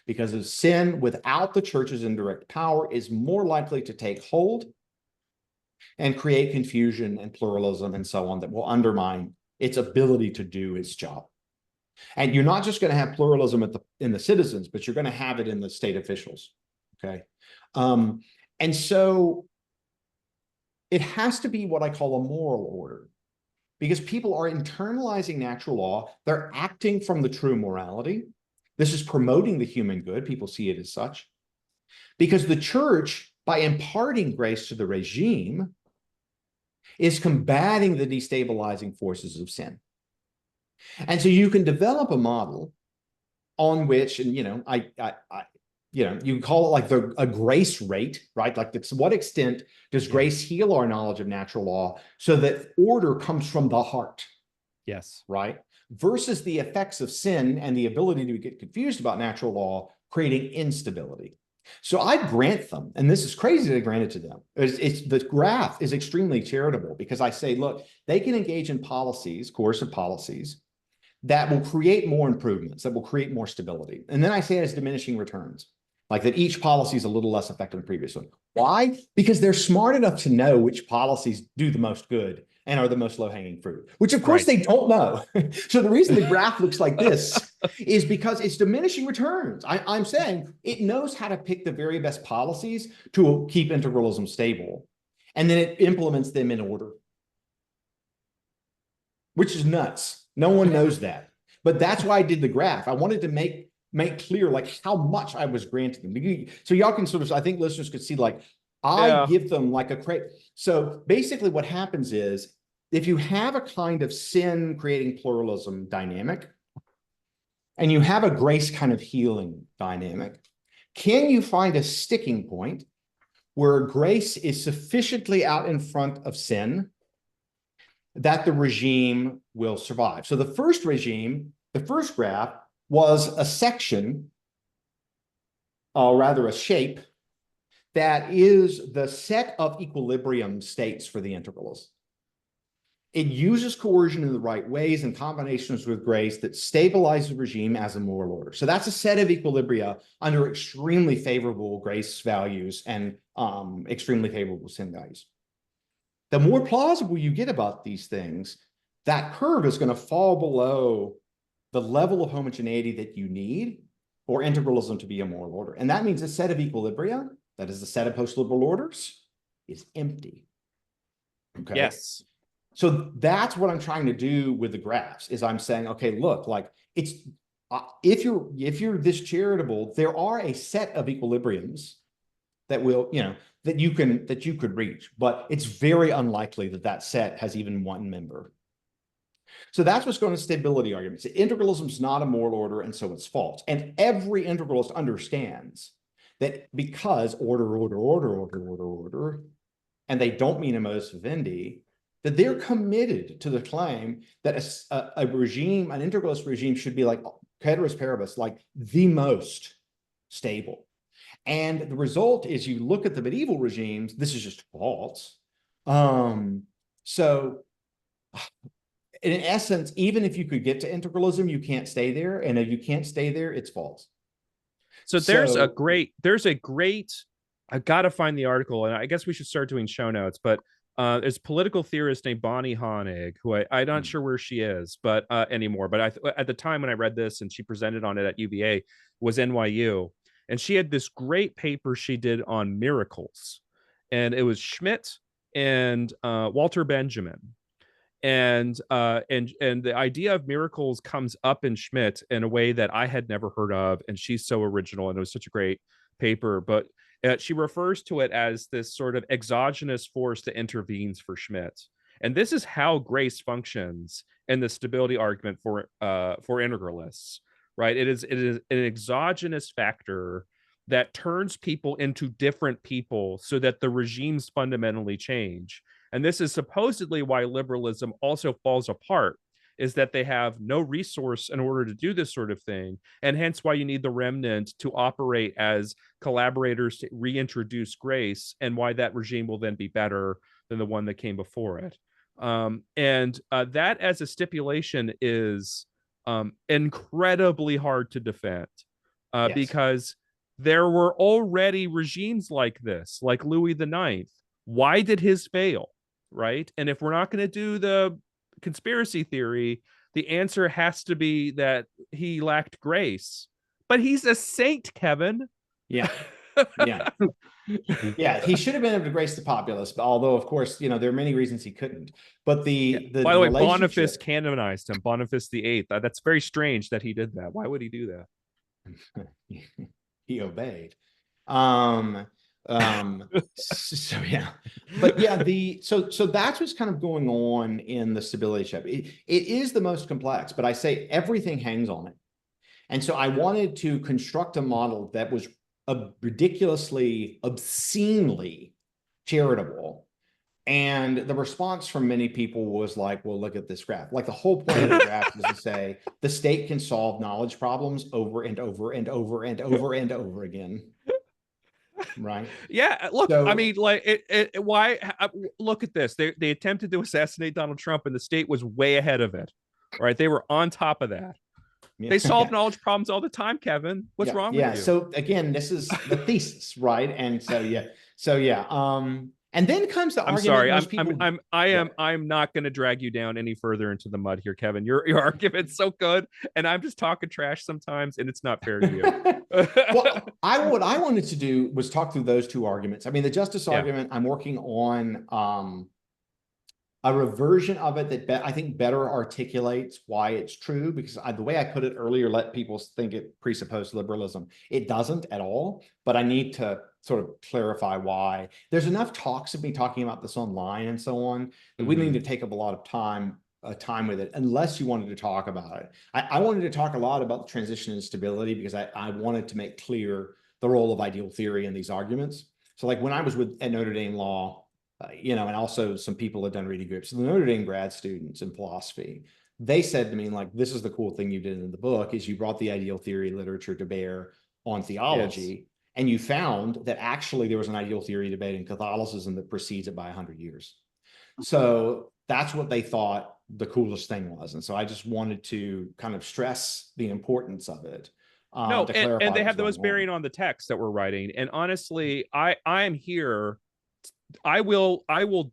Because of sin, without the church's indirect power, is more likely to take hold and create confusion and pluralism and so on that will undermine its ability to do its job. And you're not just going to have pluralism in the citizens, but you're going to have it in the state officials. Okay. And so it has to be what I call a moral order, because people are internalizing natural law. They're acting from the true morality. This is promoting the human good. People see it as such. Because the church, by imparting grace to the regime, is combating the destabilizing forces of sin. And so you can develop a model on which, and you can call it like a grace rate, right? Like, to what extent does grace heal our knowledge of natural law so that order comes from the heart? Yes. Right? Versus the effects of sin and the ability to get confused about natural law, creating instability. So I grant them, and this is crazy to grant it to them. The graph is extremely charitable, because I say, look, they can engage in policies, coercive policies, that will create more improvements, that will create more stability. And then I say it as diminishing returns, like that each policy is a little less effective than the previous one. Why? Because they're smart enough to know which policies do the most good and are the most low-hanging fruit, which of course they don't know. So the reason the graph looks like this is because it's diminishing returns. I'm saying it knows how to pick the very best policies to keep integralism stable, and then it implements them in order, which is nuts. No one knows that. But that's why I did the graph. I wanted to make clear like how much I was granting them. So y'all can sort of, I think listeners could see, like, I give them like a crate. So basically what happens is, if you have a kind of sin creating pluralism dynamic, and you have a grace kind of healing dynamic, can you find a sticking point where grace is sufficiently out in front of sin that the regime will survive? So the first regime, the first graph, was a section, or rather a shape, that is the set of equilibrium states for the integralists. It uses coercion in the right ways and combinations with grace that stabilize the regime as a moral order. So that's a set of equilibria under extremely favorable grace values and extremely favorable sin values. The more plausible you get about these things, that curve is going to fall below the level of homogeneity that you need for integralism to be a moral order. And that means a set of equilibria, that is the set of post-liberal orders, is empty. Okay. Yes. So that's what I'm trying to do with the graphs, is I'm saying, okay, look, like, it's if you're this charitable, there are a set of equilibriums that will, that you could reach, but it's very unlikely that that set has even one member. So that's what's going to stability arguments. Integralism is not a moral order, and so it's false. And every integralist understands that because order, and they don't mean a modus vivendi, that they're committed to the claim that a regime, an integralist regime, should be like ceteris paribus, like the most stable. And the result is, you look at the medieval regimes, this is just false. So in essence, even if you could get to integralism, you can't stay there. And if you can't stay there, it's false. So there's a great, I got to find the article, and I guess we should start doing show notes, but there's a political theorist named Bonnie Honig, who I'm not sure where she is, but anymore. But at the time when I read this and she presented on it at UVA, was NYU. And she had this great paper she did on miracles. And it was Schmidt and Walter Benjamin. And the idea of miracles comes up in Schmidt in a way that I had never heard of. And she's so original, and it was such a great paper. But she refers to it as this sort of exogenous force that intervenes for Schmidt. And this is how grace functions in the stability argument for integralists, right? It is an exogenous factor that turns people into different people so that the regimes fundamentally change. And this is supposedly why liberalism also falls apart, is that they have no resource in order to do this sort of thing. And hence why you need the remnant to operate as collaborators to reintroduce grace, and why that regime will then be better than the one that came before it. That as a stipulation is incredibly hard to defend because there were already regimes like this, like Louis IX, Why did his fail? Right. And if we're not going to do the conspiracy theory, the answer has to be that he lacked grace. But he's a saint, Kevin. Yeah. Yeah. Yeah, he should have been able to grace the populace, but although, of course, there are many reasons he couldn't. But the By the way, relationship... Boniface canonized him, Boniface the Eighth. That's very strange that he did that. Why would he do that? He obeyed. So yeah, but yeah, so that's what's kind of going on in the stability check. It is the most complex, but I say everything hangs on it. And so I wanted to construct a model that was ridiculously, obscenely charitable. And the response from many people was like, well, look at this graph. Like the whole point of the graph is to say the state can solve knowledge problems over and over and over and over and over again. Right. Yeah. Look, I mean, like, why? Look at this. They attempted to assassinate Donald Trump, and the state was way ahead of it. Right. They were on top of that. Yeah. They solve knowledge problems all the time, Kevin. What's wrong with you? So again, this is the thesis, right? And so yeah. And then comes the argument. I'm not going to drag you down any further into the mud here, Kevin. Your argument's so good, and I'm just talking trash sometimes, and it's not fair to you. Well, what I wanted to do was talk through those two arguments. I mean, the justice argument, I'm working on a reversion of it that I think better articulates why it's true, because the way I put it earlier let people think it presupposed liberalism. It doesn't at all, but I need to sort of clarify why. There's enough talks of me talking about this online and so on that we need to take up a lot of time with it, unless you wanted to talk about it. I wanted to talk a lot about the transition and stability because I wanted to make clear the role of ideal theory in these arguments. So like when I was at Notre Dame Law, and also some people had done reading groups. So the Notre Dame grad students in philosophy, they said to me, like, this is the cool thing you did in the book is you brought the ideal theory literature to bear on theology. Yes. And you found that actually there was an ideal theory debate in Catholicism that precedes it by 100 years. So that's what they thought the coolest thing was. And so I just wanted to kind of stress the importance of it. No, and they have those bearing on the text that we're writing. And honestly, I'm here. I will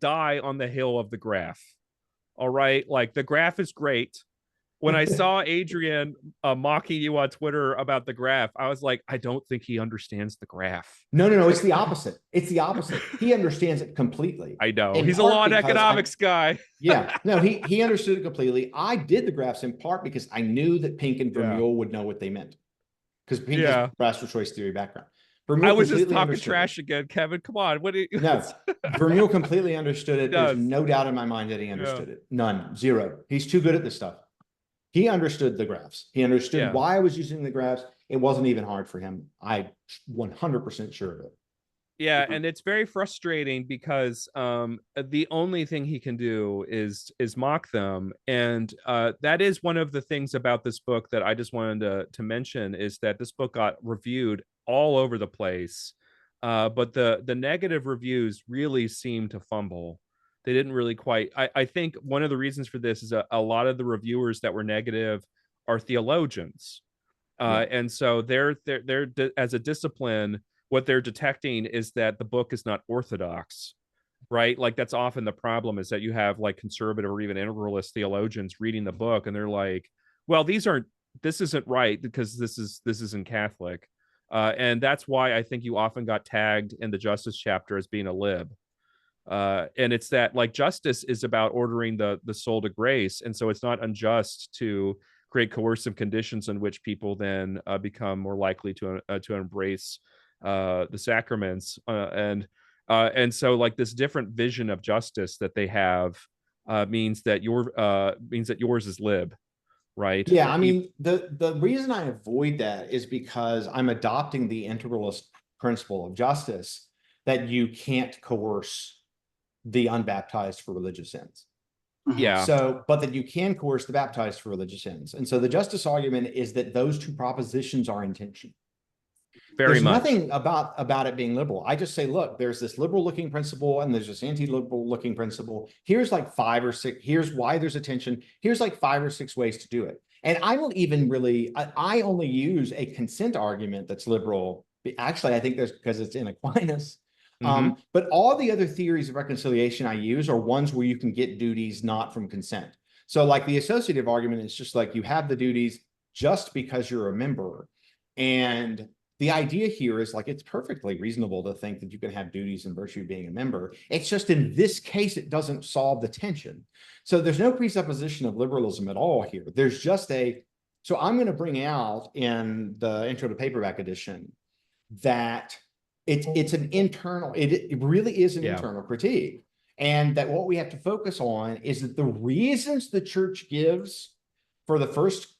die on the hill of the graph. All right. Like the graph is great. When I saw Adrian mocking you on Twitter about the graph, I was like, I don't think he understands the graph. No. It's the opposite. It's the opposite. He understands it completely. I know. He's a law and economics guy. Yeah. No, he understood it completely. I did the graphs in part because I knew that Pink and Vermeule would know what they meant. Because Pink has rational choice theory background. Vermeule I was just talking trash again, Kevin. Come on. What do you... No, Vermeule completely understood it. There's no doubt in my mind that he understood it. None. Zero. He's too good at this stuff. He understood the graphs. He understood why I was using the graphs. It wasn't even hard for him. I'm 100% sure of it. Yeah, and it's very frustrating because the only thing he can do is mock them. And that is one of the things about this book that I just wanted to mention is that this book got reviewed all over the place. But the negative reviews really seem to fumble. They didn't really quite. I think one of the reasons for this is a lot of the reviewers that were negative are theologians. And so they're as a discipline, what they're detecting is that the book is not orthodox, right? Like that's often the problem is that you have like conservative or even integralist theologians reading the book and they're like, well, this isn't right because this isn't Catholic. And that's why I think you often got tagged in the justice chapter as being a lib. And it's that like justice is about ordering the soul to grace. And so it's not unjust to create coercive conditions in which people then become more likely to embrace the sacraments. And so like this different vision of justice that they have means that yours is lib. Right. Yeah. I mean, the reason I avoid that is because I'm adopting the integralist principle of justice that you can't coerce the unbaptized for religious ends. Yeah. So, but that you can coerce the baptized for religious ends. And so the justice argument is that those two propositions are in tension. There's nothing about it being liberal. I just say, look, there's this liberal looking principle and there's this anti-liberal looking principle. Here's like 5 or 6. Here's why there's a tension. Here's like 5 or 6 ways to do it. And I don't even really, I only use a consent argument that's liberal. Actually, I think there's because it's in Aquinas. But all the other theories of reconciliation I use are ones where you can get duties not from consent. So like the associative argument is just like you have the duties just because you're a member. And the idea here is like, it's perfectly reasonable to think that you can have duties in virtue of being a member. It's just in this case, it doesn't solve the tension. So there's no presupposition of liberalism at all here. There's just so I'm going to bring out in the intro to paperback edition that it's an internal, it really is an internal critique. And that what we have to focus on is that the reasons the church gives for the first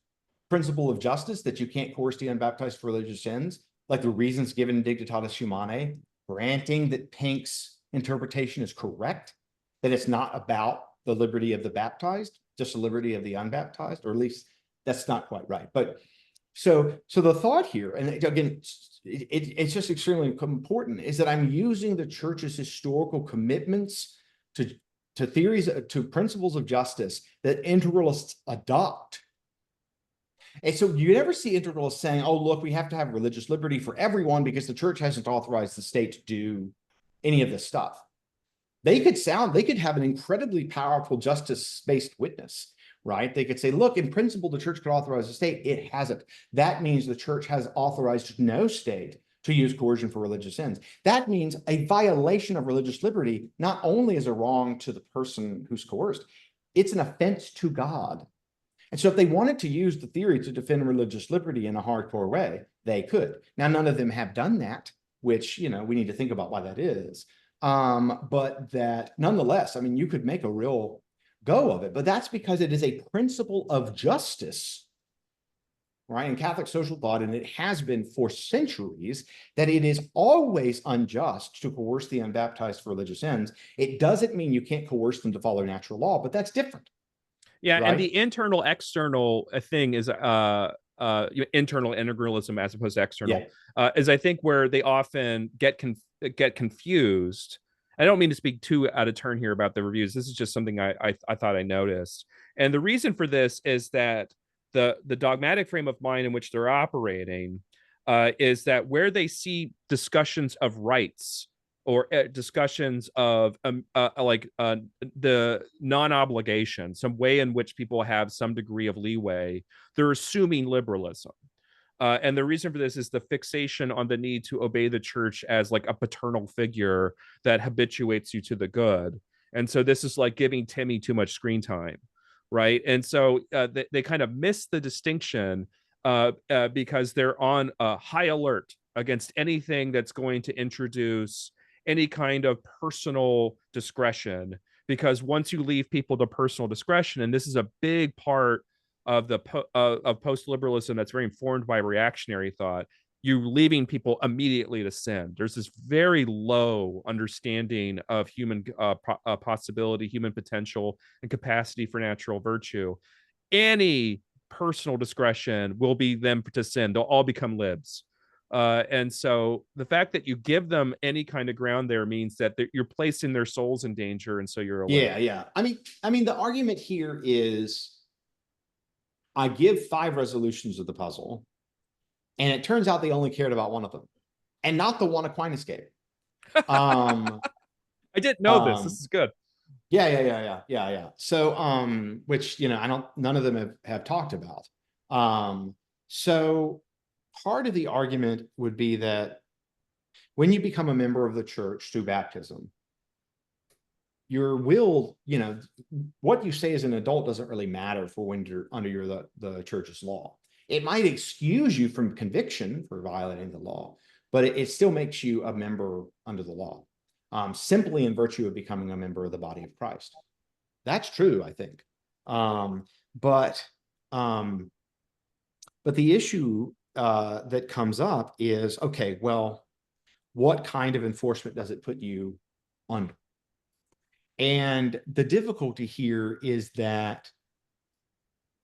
principle of justice, that you can't coerce the unbaptized for religious sins, like the reasons given in Dignitatis Humanae, granting that Pink's interpretation is correct, that it's not about the liberty of the baptized, just the liberty of the unbaptized, or at least that's not quite right. But so the thought here, and again, it's just extremely important, is that I'm using the church's historical commitments to theories, to principles of justice that integralists adopt. And so you never see integralists saying, oh, look, we have to have religious liberty for everyone because the church hasn't authorized the state to do any of this stuff. They could have an incredibly powerful justice-based witness, right? They could say, look, in principle, the church could authorize the state. It hasn't. That means the church has authorized no state to use coercion for religious ends. That means a violation of religious liberty not only is a wrong to the person who's coerced, it's an offense to God. And so if they wanted to use the theory to defend religious liberty in a hardcore way, they could. Now, none of them have done that, which, we need to think about why that is. But that nonetheless, I mean, you could make a real go of it, but that's because it is a principle of justice, right, in Catholic social thought, and it has been for centuries, that it is always unjust to coerce the unbaptized for religious ends. It doesn't mean you can't coerce them to follow natural law, but that's different. Yeah, right? And the internal external thing is internal integralism as opposed to external. Is I think where they often get confused. I don't mean to speak too out of turn here about the reviews. This is just something I thought I noticed. And the reason for this is that the dogmatic frame of mind in which they're operating is that where they see discussions of rights or discussions of the non-obligation, some way in which people have some degree of leeway, they're assuming liberalism. And the reason for this is the fixation on the need to obey the church as like a paternal figure that habituates you to the good. And so this is like giving Timmy too much screen time, right? And so they kind of miss the distinction because they're on a high alert against anything that's going to introduce any kind of personal discretion. Because once you leave people to personal discretion, and this is a big part of the of post-liberalism that's very informed by reactionary thought, you're leaving people immediately to sin. There's this very low understanding of human possibility, human potential, and capacity for natural virtue. Any personal discretion will be them to sin. They'll all become libs. And so the fact that you give them any kind of ground there means that you're placing their souls in danger, and so you're aware. Yeah. I mean, the argument here is, I give 5 resolutions of the puzzle, and it turns out they only cared about one of them, and not the one Aquinas gave. I didn't know this. This is good. Yeah. So, which none of them have talked about. So part of the argument would be that when you become a member of the church through baptism, your will, what you say as an adult doesn't really matter for when you're under the church's law. It might excuse you from conviction for violating the law, but it still makes you a member under the law, simply in virtue of becoming a member of the body of Christ. That's true, I think. But the issue that comes up is, okay, well, what kind of enforcement does it put you under? And the difficulty here is that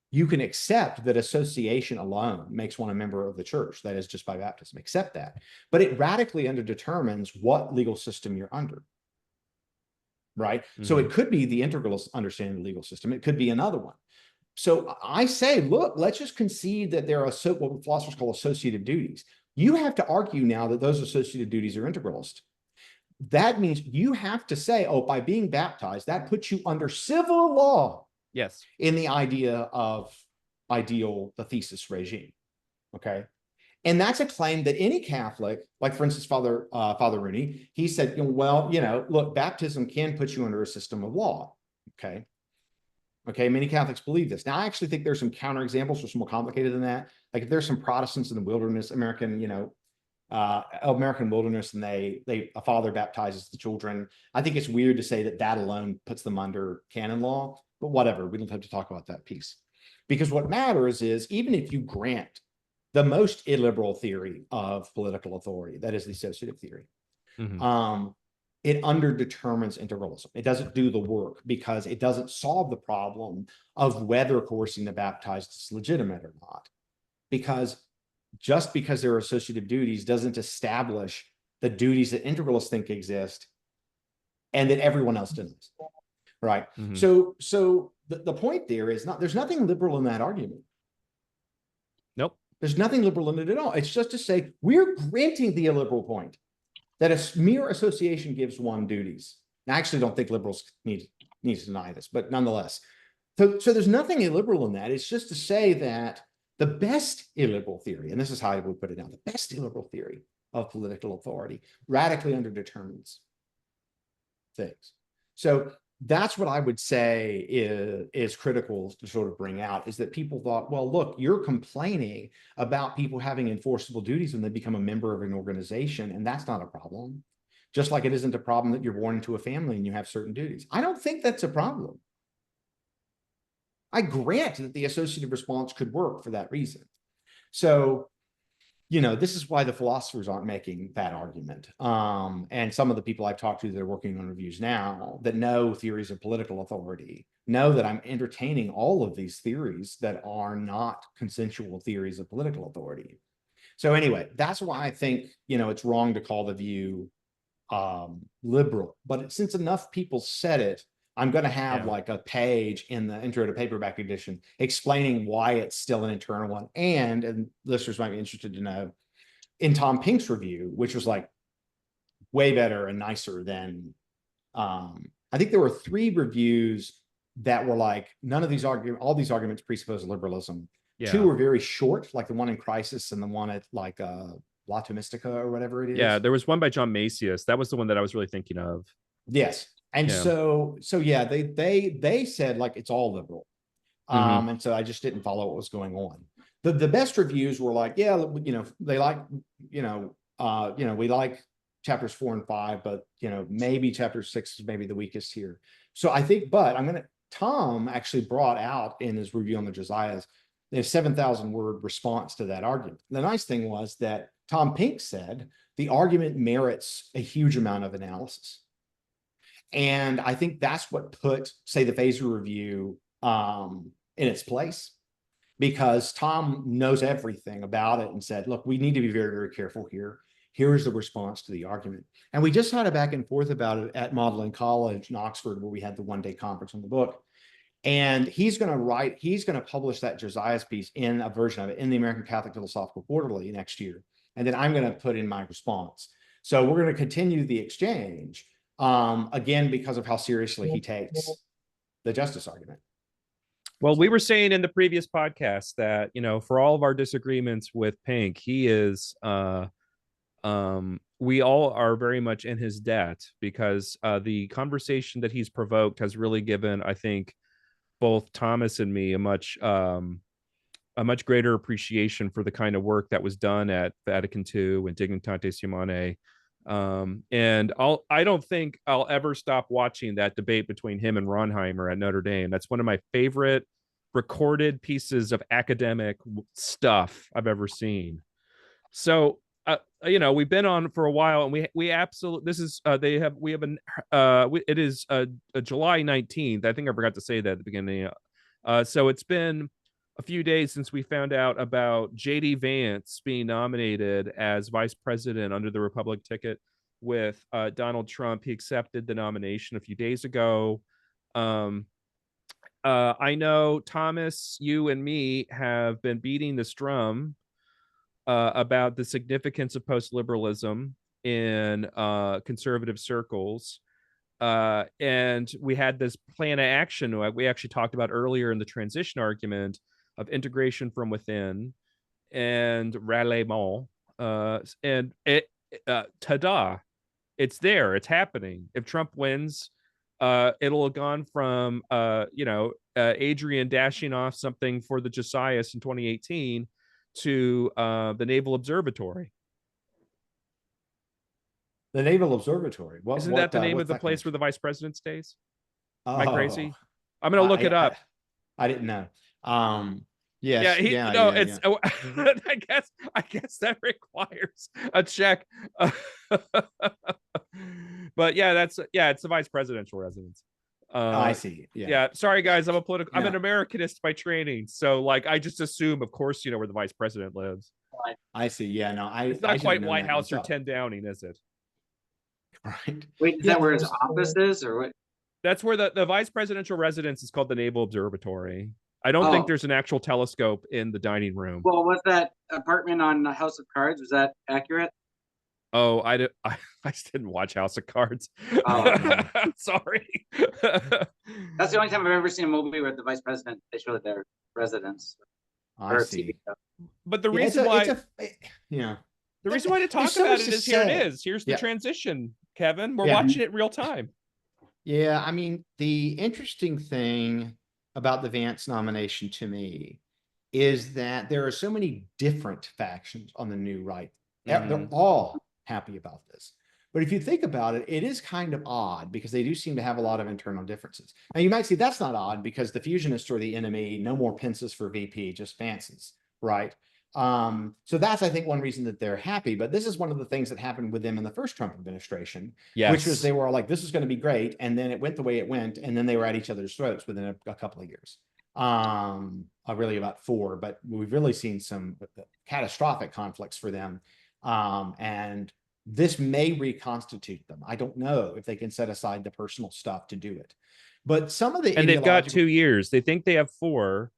you can accept that association alone makes one a member of the church, that is just by baptism, accept that. But it radically underdetermines what legal system you're under, right? Mm-hmm. So it could be the integralist understanding of the legal system. It could be another one. So I say, look, let's just concede that there are what philosophers call associative duties. You have to argue now that those associative duties are integralist. that means you have to say, oh, by being baptized, that puts you under civil law. Yes. In the idea of the thesis regime. Okay. And that's a claim that any Catholic, like for instance, Father Rooney, he said, well, look, baptism can put you under a system of law. Okay. Okay. Many Catholics believe this. Now, I actually think there's some counterexamples which are more complicated than that. Like if there's some Protestants in the wilderness, American wilderness, and a father baptizes the children. I think it's weird to say that alone puts them under canon law, but whatever. We don't have to talk about that piece. Because what matters is, even if you grant the most illiberal theory of political authority, that is the associative theory, it underdetermines integralism. It doesn't do the work because it doesn't solve the problem of whether coercing the baptized is legitimate or not. Because just because there are associative duties doesn't establish the duties that integralists think exist and that everyone else does. Right. So the point there is there's nothing liberal in that argument. Nope. There's nothing liberal in it at all. It's just to say we're granting the illiberal point that a mere association gives one duties. And I actually don't think liberals need to deny this, but nonetheless. So there's nothing illiberal in that. It's just to say that the best illiberal theory, and this is how I would put it down, the best illiberal theory of political authority radically underdetermines things. So that's what I would say is critical to sort of bring out, is that people thought, well, look, you're complaining about people having enforceable duties when they become a member of an organization, and that's not a problem. Just like it isn't a problem that you're born into a family and you have certain duties. I don't think that's a problem. I grant that the associative response could work for that reason. So, this is why the philosophers aren't making that argument. And some of the people I've talked to that are working on reviews now that know theories of political authority know that I'm entertaining all of these theories that are not consensual theories of political authority. So anyway, that's why I think, it's wrong to call the view liberal. But since enough people said it, I'm going to have like a page in the intro to paperback edition explaining why it's still an internal one. And listeners might be interested to know, in Tom Pink's review, which was like way better and nicer than, I think there were 3 reviews that were like, all these arguments presuppose liberalism. Yeah. 2 were very short, like the one in Crisis and the one at like La Thomistica or whatever it is. Yeah, there was one by John Macias. That was the one that I was really thinking of. Yes. And so yeah, they said like it's all liberal. And so I just didn't follow what was going on. The best reviews were like, yeah, they like, we like chapters 4 and 5, but maybe chapter 6 is maybe the weakest here. So I think, but Tom actually brought out in his review on the Josiahs a 7,000 word response to that argument. The nice thing was that Tom Pink said the argument merits a huge amount of analysis. And I think that's what put, say, the Phaser review in its place, because Tom knows everything about it and said, look, we need to be very, very careful here. Here is the response to the argument. And we just had a back and forth about it at Magdalen College in Oxford, where we had the one-day conference on the book. And he's going to publish that Josiah's piece in a version of it in the American Catholic Philosophical Quarterly next year. And then I'm going to put in my response. So we're going to continue the exchange. Again, because of how seriously he takes the justice argument. Well, we were saying in the previous podcast that, for all of our disagreements with Pink, he is, we all are very much in his debt, because the conversation that he's provoked has really given, I think, both Thomas and me a much greater appreciation for the kind of work that was done at Vatican II and Dignitatis Humanae. And I don't think I'll ever stop watching that debate between him and Ronheimer at Notre Dame. That's one of my favorite recorded pieces of academic stuff I've ever seen. So, we've been on for a while, and we absolutely, this is, it is July 19th. I think I forgot to say that at the beginning. So it's been a few days since we found out about JD Vance being nominated as vice president under the Republican ticket with Donald Trump. He accepted the nomination a few days ago. I know, Thomas, you and me have been beating this drum about the significance of post-liberalism in conservative circles. And we had this plan of action we actually talked about earlier in the transition argument of integration from within and ralliement. And ta-da, it's there, it's happening. If Trump wins, it'll have gone from Adrian dashing off something for the Josias in 2018 to the Naval Observatory. The Naval Observatory. Isn't that the name of the place where the vice president stays? Am I crazy? Oh, I'm gonna look it up. I didn't know. Yes, it's I guess that requires a check. But it's the vice presidential residence. I see. Yeah. Sorry guys, I'm an Americanist by training, so like I just assume, of course, where the vice president lives. I see. Yeah, no, it's not quite White House or 10 Downing, is it? Right. Wait, is that where his office is, or what? That's where the vice presidential residence is called the Naval Observatory. I don't think there's an actual telescope in the dining room. Well, was that apartment on House of Cards, was that accurate? Oh, I just didn't watch House of Cards. Oh, sorry. That's the only time I've ever seen a movie where the vice president, they show their residence. I see. But the reason why the reason why to talk about it is here it is. Here's the transition, Kevin. We're watching it real time. Yeah, I mean, the interesting thing about the Vance nomination to me is that there are so many different factions on the new right. They're all happy about this. But if you think about it, it is kind of odd because they do seem to have a lot of internal differences. Now, you might say that's not odd because the fusionists are the enemy, no more Pences for VP, just Vances, right? So that's, I think, one reason that they're happy. But this is one of the things that happened with them in the first Trump administration, which was they were all like, this is going to be great. And then it went the way it went. And then they were at each other's throats within a couple of years. Really about 4, but we've really seen some catastrophic conflicts for them. And this may reconstitute them. I don't know if they can set aside the personal stuff to do it. But some of the they've got 2 years. They think they have 4.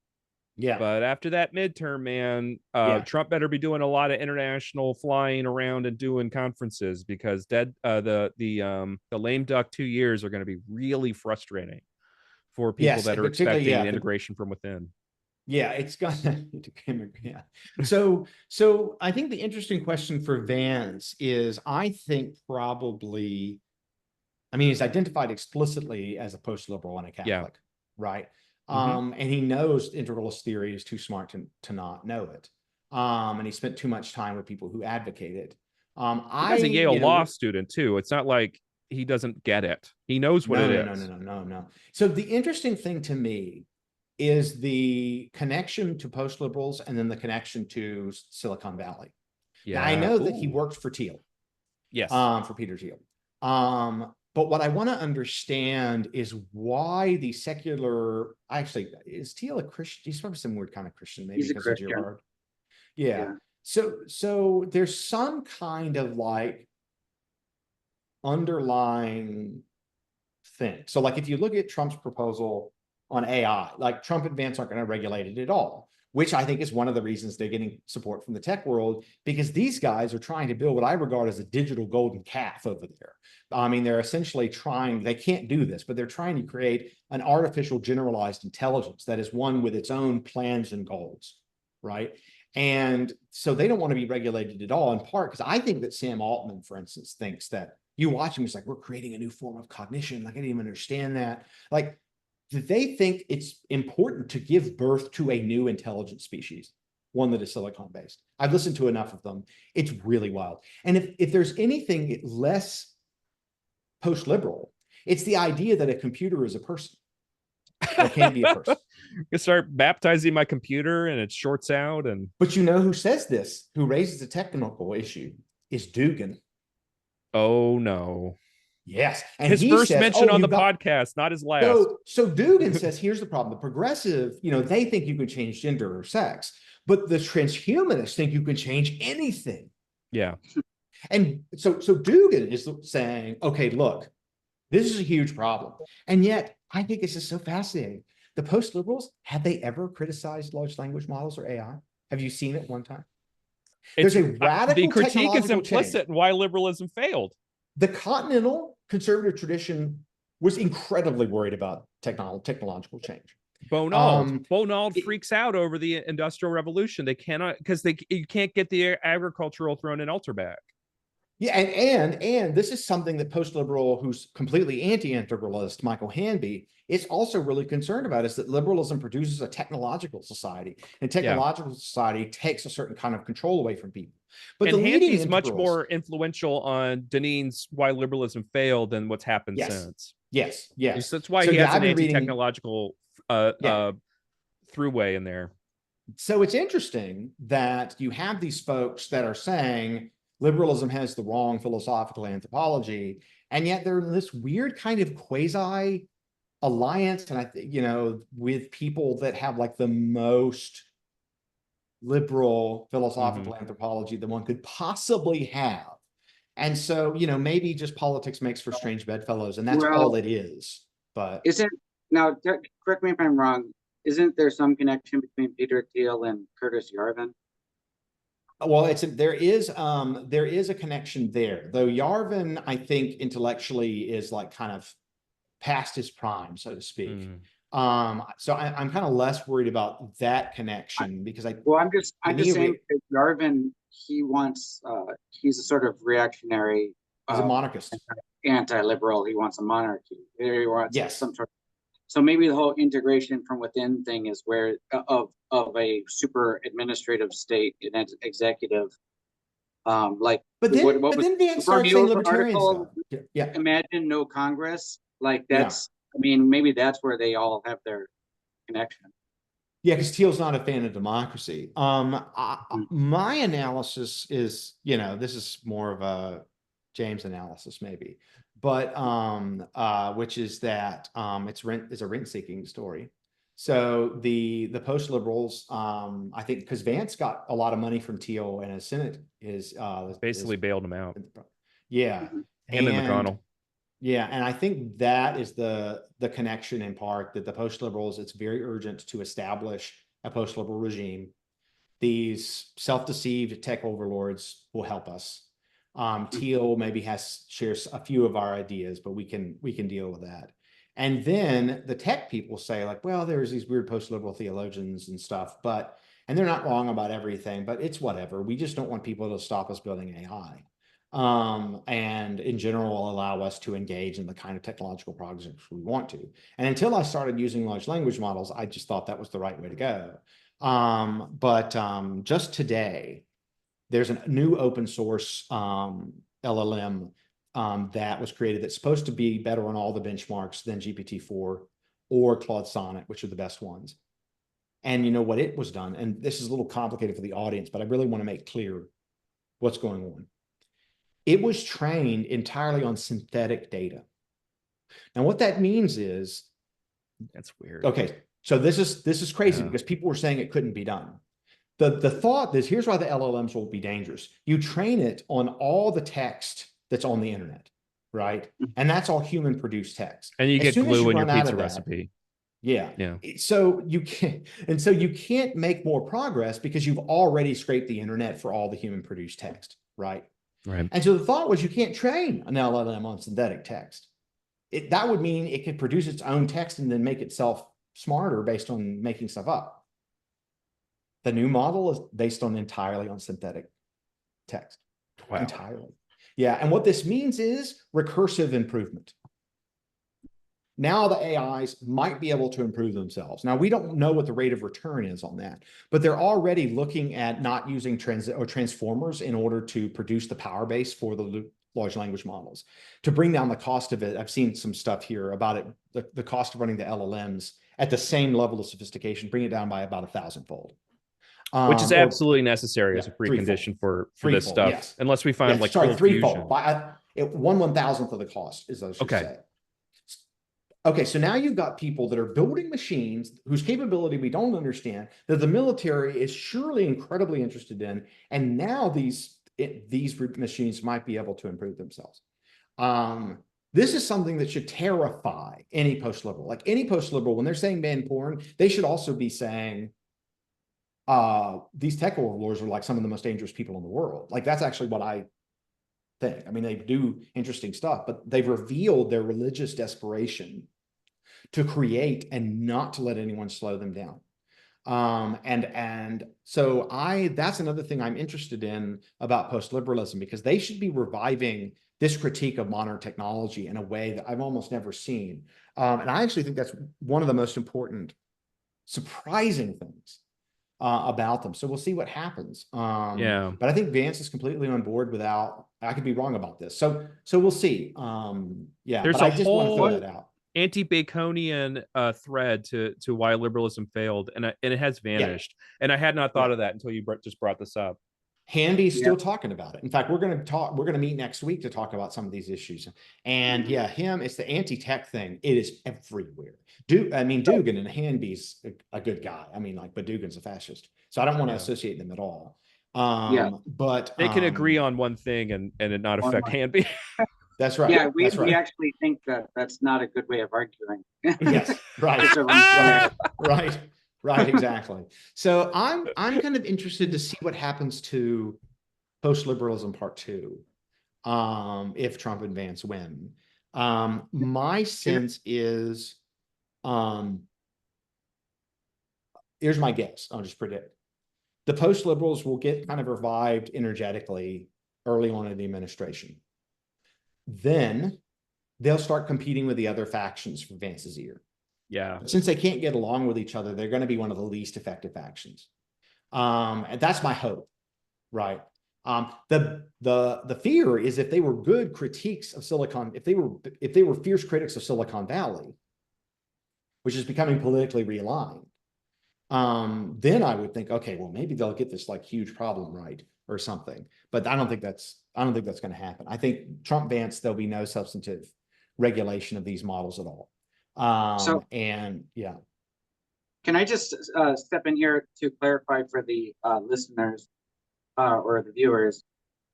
Yeah. But after that midterm, man, Trump better be doing a lot of international flying around and doing conferences because the lame duck 2 years are going to be really frustrating for people that are expecting integration from within. Yeah, it's gonna. Yeah. So I think the interesting question for Vance is, I think probably, I mean, he's identified explicitly as a post-liberal and a Catholic, right? And he knows integralist theory is too smart to not know it. And he spent too much time with people who advocate it. He's a Yale law student too. It's not like he doesn't get it. He knows what it is. No. So the interesting thing to me is the connection to post-liberals and then the connection to Silicon Valley. Yeah. Now, I know that he worked for Thiel. Yes. For Peter Thiel. But what I want to understand is why the secular, actually, is Thiel a Christian? He's probably some weird kind of Christian, maybe because of Girard. Yeah. So there's some kind of like underlying thing. So like if you look at Trump's proposal on AI, like Trump and Vance aren't going to regulate it at all, which I think is one of the reasons they're getting support from the tech world, because these guys are trying to build what I regard as a digital golden calf over there. I mean, they're essentially trying, they can't do this, but they're trying to create an artificial generalized intelligence that is one with its own plans and goals, right? And so they don't want to be regulated at all, in part because I think that Sam Altman, for instance, thinks that you watch him, it's like, we're creating a new form of cognition. Like, I didn't even understand that. Like, they think it's important to give birth to a new intelligent species, one that is silicon-based. I've listened to enough of them. It's really wild. And if there's anything less post-liberal, it's the idea that a computer is a person. Or can be a person. You start baptizing my computer and it shorts out. But you know who says this, who raises the technical issue, is Dugan. Oh, no. Yes. And his first mention on the podcast, not his last. So Dugan says, here's the problem. The progressive, they think you can change gender or sex, but the transhumanists think you can change anything. Yeah. And so Dugan is saying, okay, look, this is a huge problem. And yet, I think this is so fascinating. The post-liberals, have they ever criticized large language models or AI? Have you seen it one time? There's a the radical critique is technological implicit change. in why liberalism failed. The continental conservative tradition was incredibly worried about technological change. Bonald freaks out over the Industrial Revolution. They cannot, because you can't get the agricultural throne and altar back. Yeah, and this is something that post-liberal, who's completely anti-integralist, Michael Hanby, is also really concerned about, is that liberalism produces a technological society, and technological society takes a certain kind of control away from people. But and the leading Hanby's much more influential on Deneen's Why Liberalism Failed than what's happened since. Yes. That's why he has an anti-technological throughway in there. So it's interesting that you have these folks that are saying liberalism has the wrong philosophical anthropology, and yet they're in this weird kind of quasi alliance, and I think, with people that have like the most liberal philosophical anthropology that one could possibly have. And so, maybe just politics makes for strange bedfellows, and that's all it is. But now, correct me if I'm wrong, isn't there some connection between Peter Thiel and Curtis Yarvin? Well, there is a connection there, though Yarvin, I think, intellectually is like kind of past his prime, so to speak. So I'm kind of less worried about that connection, because I'm just saying that Yarvin, he's a sort of reactionary, he's a monarchist, anti-liberal. He wants a monarchy. He wants some sort of, so maybe the whole integration from within thing is where of a super administrative state, an executive, like. But then Vance starts saying libertarian stuff. Yeah. Imagine no Congress. Like that's. I mean, maybe that's where they all have their connection. Yeah, because Thiel's not a fan of democracy. My analysis is, this is more of a James analysis maybe, but which is that it's a rent-seeking story. So the post-liberals, I think, because Vance got a lot of money from Thiel, and his Senate basically bailed him out. Yeah, him and McConnell. Yeah, and I think that is the connection in part, that the post-liberals, it's very urgent to establish a post-liberal regime. These self-deceived tech overlords will help us. Thiel maybe shares a few of our ideas, but we can deal with that. And then the tech people say, like, well, there's these weird post-liberal theologians and stuff, and they're not wrong about everything, but it's whatever. We just don't want people to stop us building AI. And in general allow us to engage in the kind of technological progress we want to. And until I started using large language models, I just thought that was the right way to go. But just today, there's a new open source LLM that was created that's supposed to be better on all the benchmarks than GPT-4 or Claude Sonnet, which are the best ones. And you know what it was done, and this is a little complicated for the audience, but I really want to make clear what's going on. It was trained entirely on synthetic data. Now, what that means is, that's weird. Okay, so this is crazy because people were saying it couldn't be done. The thought is, here's why the LLMs will be dangerous. You train it on all the text that's on the internet, right? And that's all human produced text. And you get glue in your pizza recipe. Yeah. So you can't make more progress because you've already scraped the internet for all the human produced text, right? Right. And so the thought was, you can't train an LLM on synthetic text. That would mean it could produce its own text and then make itself smarter based on making stuff up. The new model is based entirely on synthetic text. Wow. Entirely. Yeah. And what this means is recursive improvement. Now the AIs might be able to improve themselves. Now, we don't know what the rate of return is on that, but they're already looking at not using transformers in order to produce the power base for the large language models. To bring down the cost of it, I've seen some stuff here about it, the cost of running the LLMs at the same level of sophistication, bring it down by about 1,000-fold. Which is absolutely necessary as a precondition for this stuff, yes. Unless we find threefold. 1/1000th of the cost is what I should say. Okay, so now you've got people that are building machines whose capability we don't understand, that the military is surely incredibly interested in, and now these machines might be able to improve themselves. This is something that should terrify any post-liberal. Like any post-liberal, when they're saying ban porn, they should also be saying these tech overlords are like some of the most dangerous people in the world. Like, that's actually what I think. I mean, they do interesting stuff, but they've revealed their religious desperation to create and not to let anyone slow them down. And so that's another thing I'm interested in about post-liberalism, because they should be reviving this critique of modern technology in a way that I've almost never seen. And I actually think that's one of the most important, surprising things about them. So we'll see what happens. Yeah. But I think Vance is completely on board without, I could be wrong about this. So we'll see. Yeah, There's but I just want to throw that out. Anti-Baconian thread to why liberalism failed, and it has vanished. Yeah. And I had not thought of that until you just brought this up. Handy's still talking about it. In fact, we're going to meet next week to talk about some of these issues. And yeah, it's the anti-tech thing. It is everywhere. Dugan and Hanby's a good guy. I mean, like, but Dugan's a fascist. So I don't want to associate them at all. But they can agree on one thing and it not affect Hanby. That's right. Yeah, we actually think that that's not a good way of arguing. Yes, right. Right, exactly. So I'm kind of interested to see what happens to post-liberalism part 2, if Trump and Vance win. My sense is, here's my guess, I'll just predict. The post-liberals will get kind of revived energetically early on in the administration. Then they'll start competing with the other factions for Vance's ear. Yeah. But since they can't get along with each other, they're going to be one of the least effective factions. And that's my hope, right? The fear is, if they were good critiques of Silicon, if they were fierce critics of Silicon Valley, which is becoming politically realigned, then I would think, okay, well, maybe they'll get this like huge problem right or something. But I don't think that's going to happen. I think Trump Vance, there'll be no substantive regulation of these models at all. Can I just step in here to clarify for the listeners or the viewers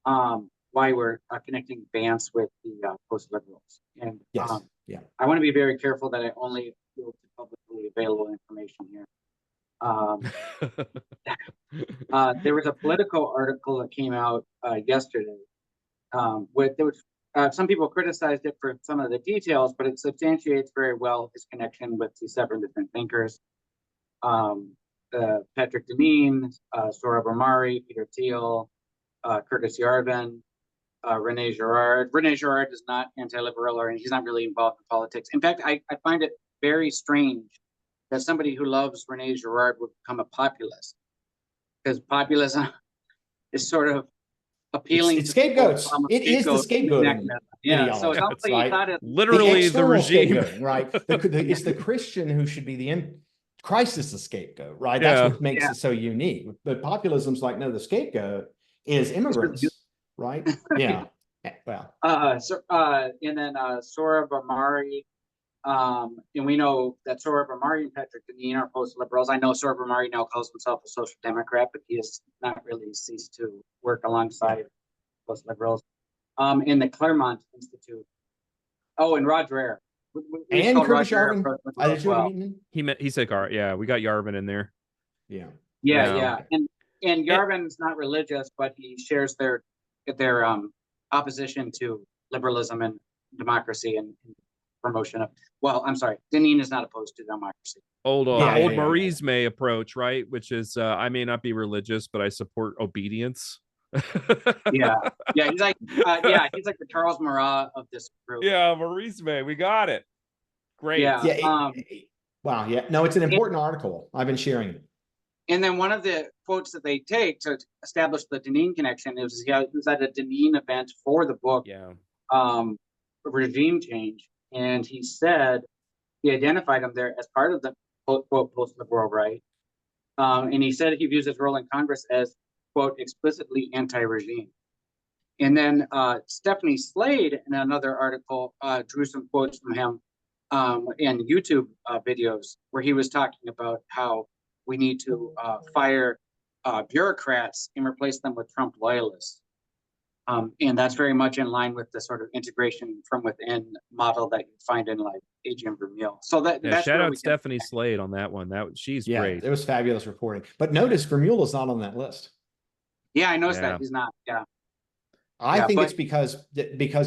why we're connecting Vance with the post-liberals? And I want to be very careful that I only go to publicly available information here. There was a Politico article that came out yesterday. Some people criticized it for some of the details, but it substantiates very well his connection with the 7 different thinkers. Patrick Deneen, Sohrab Ahmari, Peter Thiel, Curtis Yarvin, Rene Girard. Rene Girard is not anti-liberal, or he's not really involved in politics. In fact, I find it very strange that somebody who loves Rene Girard would become a populist, because populism is sort of appealing to scapegoats. It is the scapegoating. Yeah, so it's right? Literally the regime, right? It's the Christian who should be the end. Christ is the scapegoat, right? That's what makes it so unique. But populism's like, no, the scapegoat is immigrants, right? Yeah. Well. And then Sohrab Ahmari. And we know that Sohrab Ahmari and Patrick Deneen are post-liberals. I know Sohrab Ahmari now calls himself a social democrat, but he has not really ceased to work alongside post-liberals. In the Claremont Institute. Oh, and Rod Dreher. And Curtis Yarvin. He said, yeah, we got Yarvin in there. Yeah. And Yarvin's not religious, but he shares their opposition to liberalism and democracy and promotion of, Deneen is not opposed to democracy. Old Maurice May approach, right? Which is, I may not be religious, but I support obedience. He's like the Charles Marat of this group. Yeah, Maurice May, we got it. Great. No, it's an important article. I've been sharing it. And then one of the quotes that they take to establish the Deneen connection was he was at a Deneen event for the book Regime Change, and he said he identified him there as part of the quote post-liberal right, and he said he views his role in Congress as quote explicitly anti-regime. And then Stephanie Slade in another article drew some quotes from him in YouTube videos where he was talking about how we need to fire bureaucrats and replace them with Trump loyalists. And that's very much in line with the sort of integration from within model that you find in like Adrian Vermeule. So that's shout out Stephanie Slade on that one. She's great. It was fabulous reporting. But notice Vermeule is not on that list. Yeah, I noticed that he's not. Yeah. I think it's because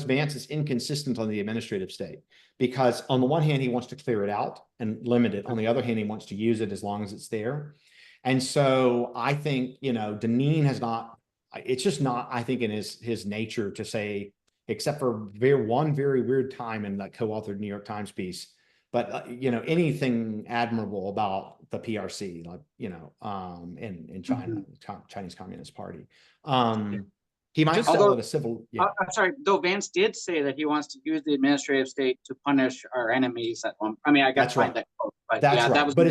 Vance is inconsistent on the administrative state. Because on the one hand, he wants to clear it out and limit it. On the other hand, he wants to use it as long as it's there. And so I think, Deneen has not, it's just not, I think, in his nature to say, except for one very weird time in that co-authored New York Times piece, but anything admirable about the PRC, like, in China, Chinese Communist Party. He might sell it a civil. Yeah. I'm sorry, though Vance did say that he wants to use the administrative state to punish our enemies at one. I mean, I got to find that quote. But that's right. That was but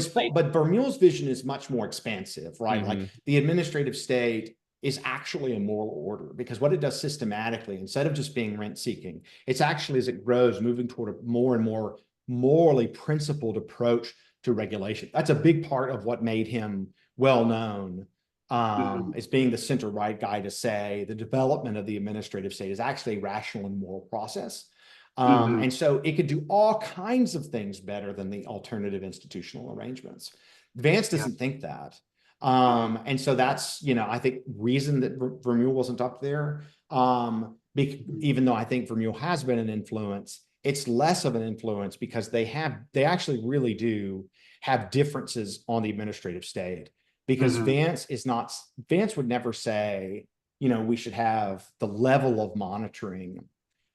Vermeule's vision is much more expansive, right? Like the administrative state is actually a moral order, because what it does systematically, instead of just being rent-seeking, it's actually, as it grows, moving toward a more and more morally principled approach to regulation. That's a big part of what made him well known. As being the center-right guy to say the development of the administrative state is actually a rational and moral process. And so it could do all kinds of things better than the alternative institutional arrangements. Vance doesn't think that. And so that's, I think, reason that Vermeule wasn't up there. Even though I think Vermeule has been an influence, it's less of an influence because they actually really do have differences on the administrative state. Because Vance would never say, we should have the level of monitoring.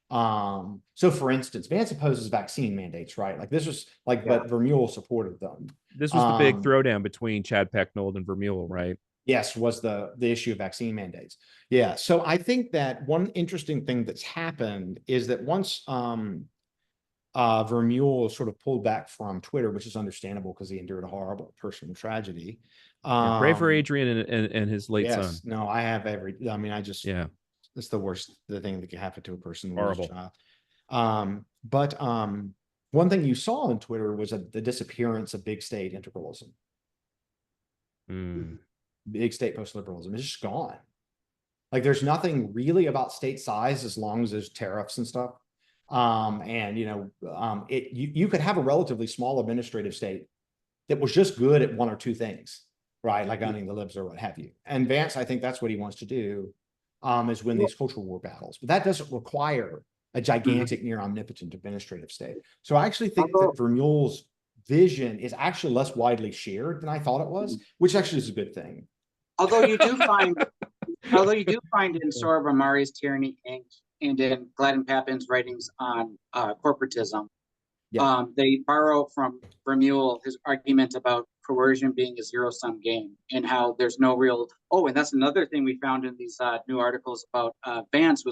So for instance, Vance opposes vaccine mandates, right? Like this was like, but Vermeule supported them. This was the big throwdown between Chad Pecknold and Vermeule, right? Yes, was the issue of vaccine mandates. Yeah. So I think that one interesting thing that's happened is that once Vermeule sort of pulled back from Twitter, which is understandable because he endured a horrible personal tragedy. Pray for Adrian and his late son. No, I have it's the worst thing that can happen to a person. Horrible. But one thing you saw on Twitter was the disappearance of big state integralism. Big state postliberalism is just gone. Like there's nothing really about state size as long as there's tariffs and stuff. You could have a relatively small administrative state that was just good at one or two things, right? Like owning the libs or what have you. And Vance, I think that's what he wants to do, is win these cultural war battles. But that doesn't require a gigantic, near omnipotent administrative state. So I actually think that Vermeule's vision is actually less widely shared than I thought it was, which actually is a good thing. Although you do find in Sora Bramari's Tyranny, Inc. and in Gladden Papin's writings on corporatism, they borrow from Vermeule his argument about coercion being a zero-sum game and how there's no real. Oh, and that's another thing we found in these new articles about Vance.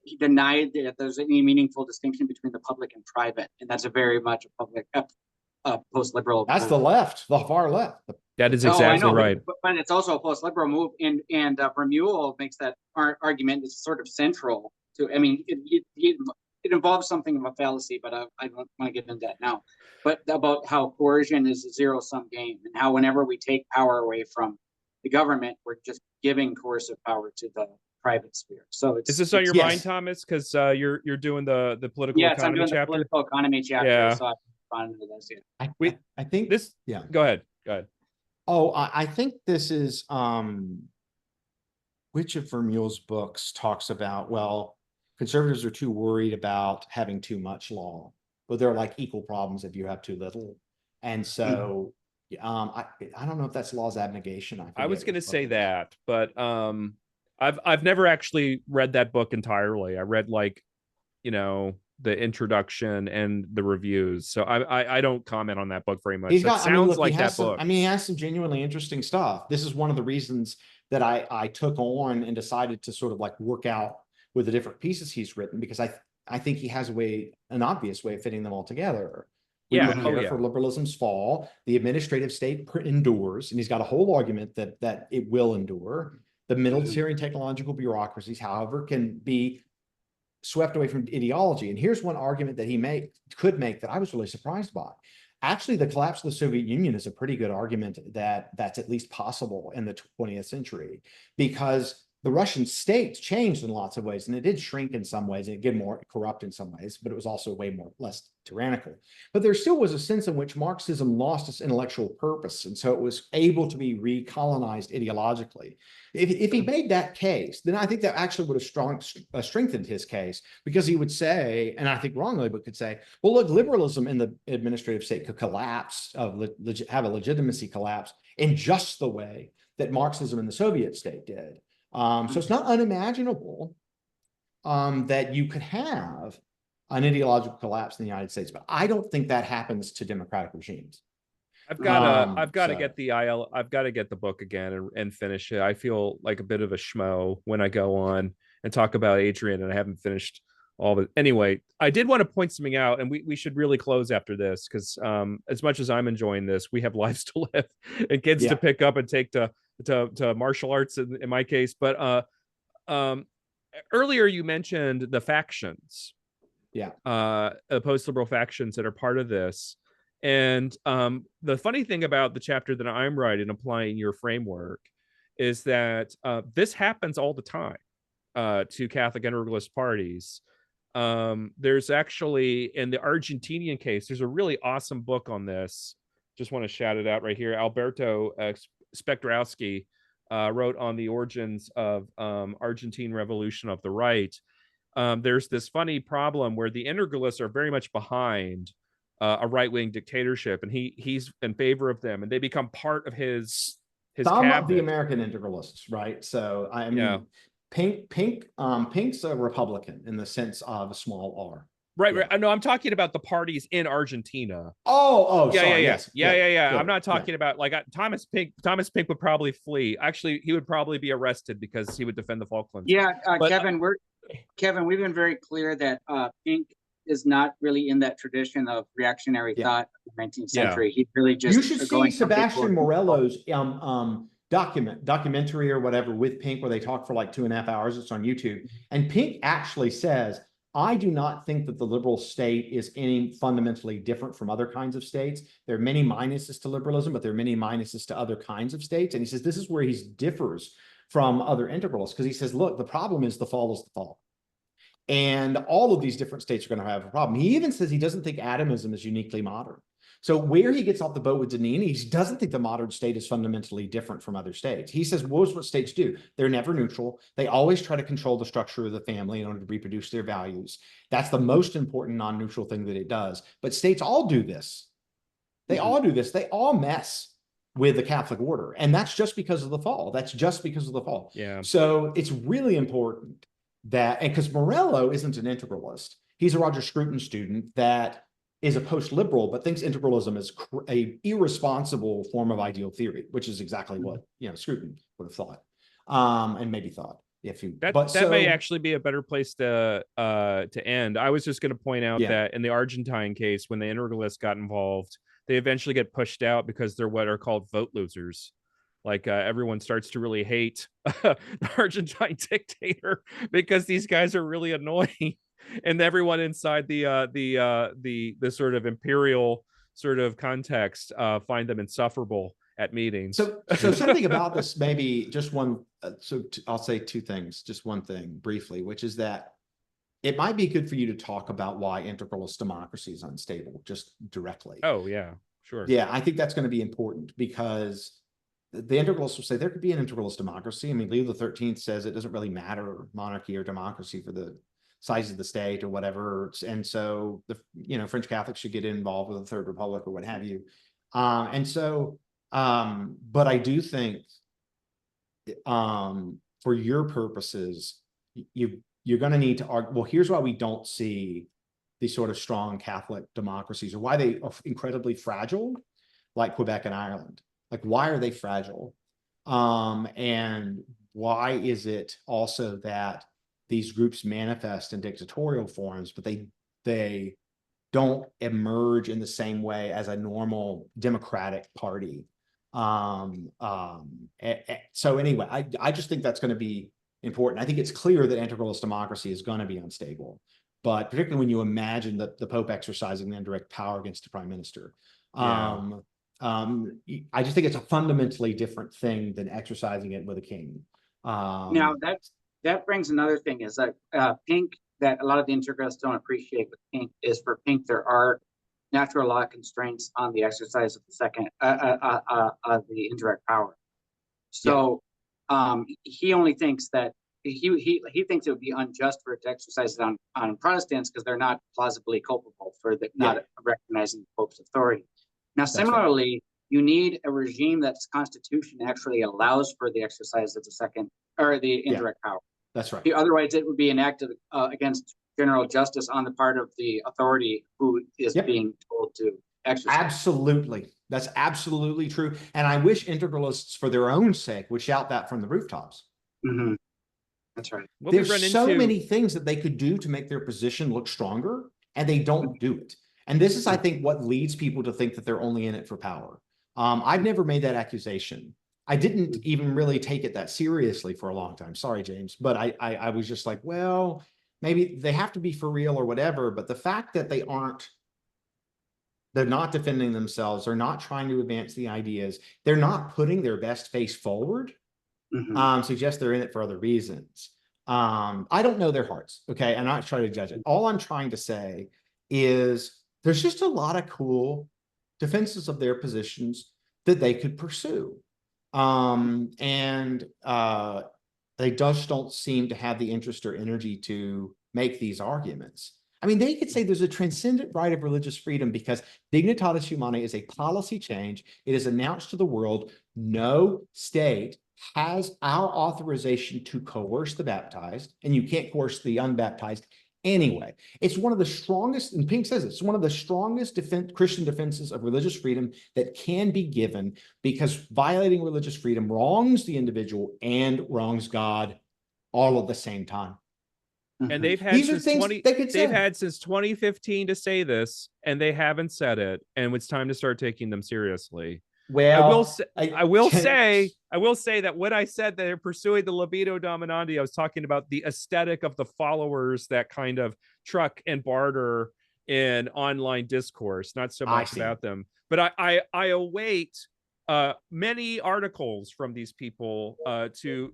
He denied that there's any meaningful distinction between the public and private, and that's a very much a public post-liberal. That's the left, the far left. That is exactly right. But it's also a post-liberal move, and Vermeule makes that argument is sort of central to. I mean, it involves something of a fallacy, but I don't want to get into that now. But about how coercion is a zero-sum game, and how whenever we take power away from the government, we're just giving coercive power to the private sphere. So is this on your mind, Thomas? Because you're doing the political economy I'm doing chapter. The political economy chapter. Yeah. So I've responded to this. Yeah. I think this. Yeah. Go ahead. Oh, I think this is which of Vermeule's books talks about, well, conservatives are too worried about having too much law, but they're like equal problems if you have too little. And so I don't know if that's law's abnegation. I was going to say that, but I've never actually read that book entirely. I read the introduction and the reviews, so I don't comment on that book very much. He has some genuinely interesting stuff. This is one of the reasons that I took on and decided to sort of like work out with the different pieces he's written, because I think he has an obvious way of fitting them all together. For liberalism's fall, the administrative state endures, and he's got a whole argument that it will endure. The military and technological bureaucracies, however, can be swept away from ideology. And here's one argument that he could make that I was really surprised by. Actually, the collapse of the Soviet Union is a pretty good argument that that's at least possible in the 20th century, because the Russian state changed in lots of ways, and it did shrink in some ways, and it get more corrupt in some ways, but it was also way less tyrannical. But there still was a sense in which Marxism lost its intellectual purpose, and so it was able to be recolonized ideologically. If he made that case, then I think that actually would have strengthened his case, because he would say, and I think wrongly, but could say, well, look, liberalism in the administrative state could collapse, have a legitimacy collapse in just the way that Marxism in the Soviet state did. So it's not unimaginable that you could have an ideological collapse in the United States, but I don't think that happens to democratic regimes. I've got to get the book again and finish it. I feel like a bit of a schmo when I go on and talk about Adrian, and I haven't finished all of it. Anyway, I did want to point something out, and we should really close after this, because as much as I'm enjoying this, we have lives to live and kids to pick up and take to martial arts in my case. But earlier you mentioned the factions, the post-liberal factions that are part of this. And the funny thing about the chapter that I'm writing, applying your framework, is that this happens all the time to Catholic integralist parties. There's actually, in the Argentinian case, there's a really awesome book on this. Just want to shout it out right here. Alberto Spektrowski wrote on the origins of Argentine revolution of the right. There's this funny problem where the integralists are very much behind a right-wing dictatorship, and he's in favor of them, and they become part of his some cabinet. Of the American integralists, right? So I mean, Pink's a Republican in the sense of a small R. Right. No, I'm talking about the parties in Argentina. Yeah. I'm not talking about like Thomas Pink. Thomas Pink would probably flee. Actually, he would probably be arrested because he would defend the Falklands. Yeah, Kevin, we've been very clear that Pink is not really in that tradition of reactionary thought of the 19th century. He really just you should see Sebastian Morello's documentary or whatever with Pink, where they talk for like 2.5 hours. It's on YouTube, and Pink actually says, I do not think that the liberal state is any fundamentally different from other kinds of states. There are many minuses to liberalism, but there are many minuses to other kinds of states. And he says this is where he differs from other integralists, because he says, look, the problem is the fall is the fall. And all of these different states are going to have a problem. He even says he doesn't think atomism is uniquely modern. So where he gets off the boat with Zanini, he doesn't think the modern state is fundamentally different from other states. He says, well, what states do? They're never neutral. They always try to control the structure of the family in order to reproduce their values. That's the most important non-neutral thing that it does. But states all do this. They all do this. They all mess with the Catholic order. And that's just because of the fall. Yeah. So it's really important that, and because Morello isn't an integralist, he's a Roger Scruton student that is a post-liberal, but thinks integralism is a irresponsible form of ideal theory, which is exactly what Scruton would have thought, and maybe thought if you. That may actually be a better place to end. I was just going to point out that in the Argentine case, when the integralists got involved, they eventually get pushed out because they're what are called vote losers. Like everyone starts to really hate the Argentine dictator because these guys are really annoying, and everyone inside the sort of imperial sort of context find them insufferable at meetings. So something about this, maybe just one. I'll say two things, just one thing briefly, which is that it might be good for you to talk about why integralist democracy is unstable, just directly. Oh yeah, sure. Yeah, I think that's going to be important, because the integralists will say there could be an integralist democracy. I mean, Leo XIII says it doesn't really matter monarchy or democracy for the size of the state or whatever. And so French Catholics should get involved with the Third Republic or what have you. But I do think for your purposes, you're going to need to argue, well, here's why we don't see these sort of strong Catholic democracies, or why they are incredibly fragile, like Quebec and Ireland. Like, why are they fragile? And why is it also that these groups manifest in dictatorial forms, but they don't emerge in the same way as a normal democratic party? So anyway, I just think that's going to be important. I think it's clear that integralist democracy is going to be unstable, but particularly when you imagine that the Pope exercising the indirect power against the prime minister. I just think it's a fundamentally different thing than exercising it with a king. Now that brings another thing is that pink, that a lot of the integralists don't appreciate with pink, is for pink there are natural law constraints on the exercise of the second of the indirect power. So he only thinks that he thinks it would be unjust for it to exercise it on Protestants because they're not plausibly culpable for not recognizing the Pope's authority. Now, similarly, you need a regime that's constitution actually allows for the exercise of the second or the indirect power. That's right. Otherwise, it would be enacted against general justice on the part of the authority who is being told to exercise. Absolutely. That's absolutely true. And I wish integralists, for their own sake, would shout that from the rooftops. Mm-hmm. That's right. There's so many things that they could do to make their position look stronger, and they don't do it. And this is, I think, what leads people to think that they're only in it for power. I've never made that accusation. I didn't even really take it that seriously for a long time. Sorry, James. But I was just like, well, maybe they have to be for real or whatever. But the fact that they're not defending themselves, they're not trying to advance the ideas, they're not putting their best face forward, suggests they're in it for other reasons. I don't know their hearts, okay? I'm not trying to judge it. All I'm trying to say is there's just a lot of cool defenses of their positions that they could pursue. They just don't seem to have the interest or energy to make these arguments. I mean, they could say there's a transcendent right of religious freedom because Dignitatis Humanae is a policy change. It is announced to the world, no state has our authorization to coerce the baptized, and you can't coerce the unbaptized anyway. It's one of the strongest, and Pink says it's one of the strongest Christian defenses of religious freedom that can be given, because violating religious freedom wrongs the individual and wrongs God all at the same time. And they've had since 2015 to say this, and they haven't said it, and it's time to start taking them seriously. Well, I will say that when I said that they're pursuing the libido dominandi, I was talking about the aesthetic of the followers that kind of truck and barter in online discourse, not so much about them. But I await many articles from these people to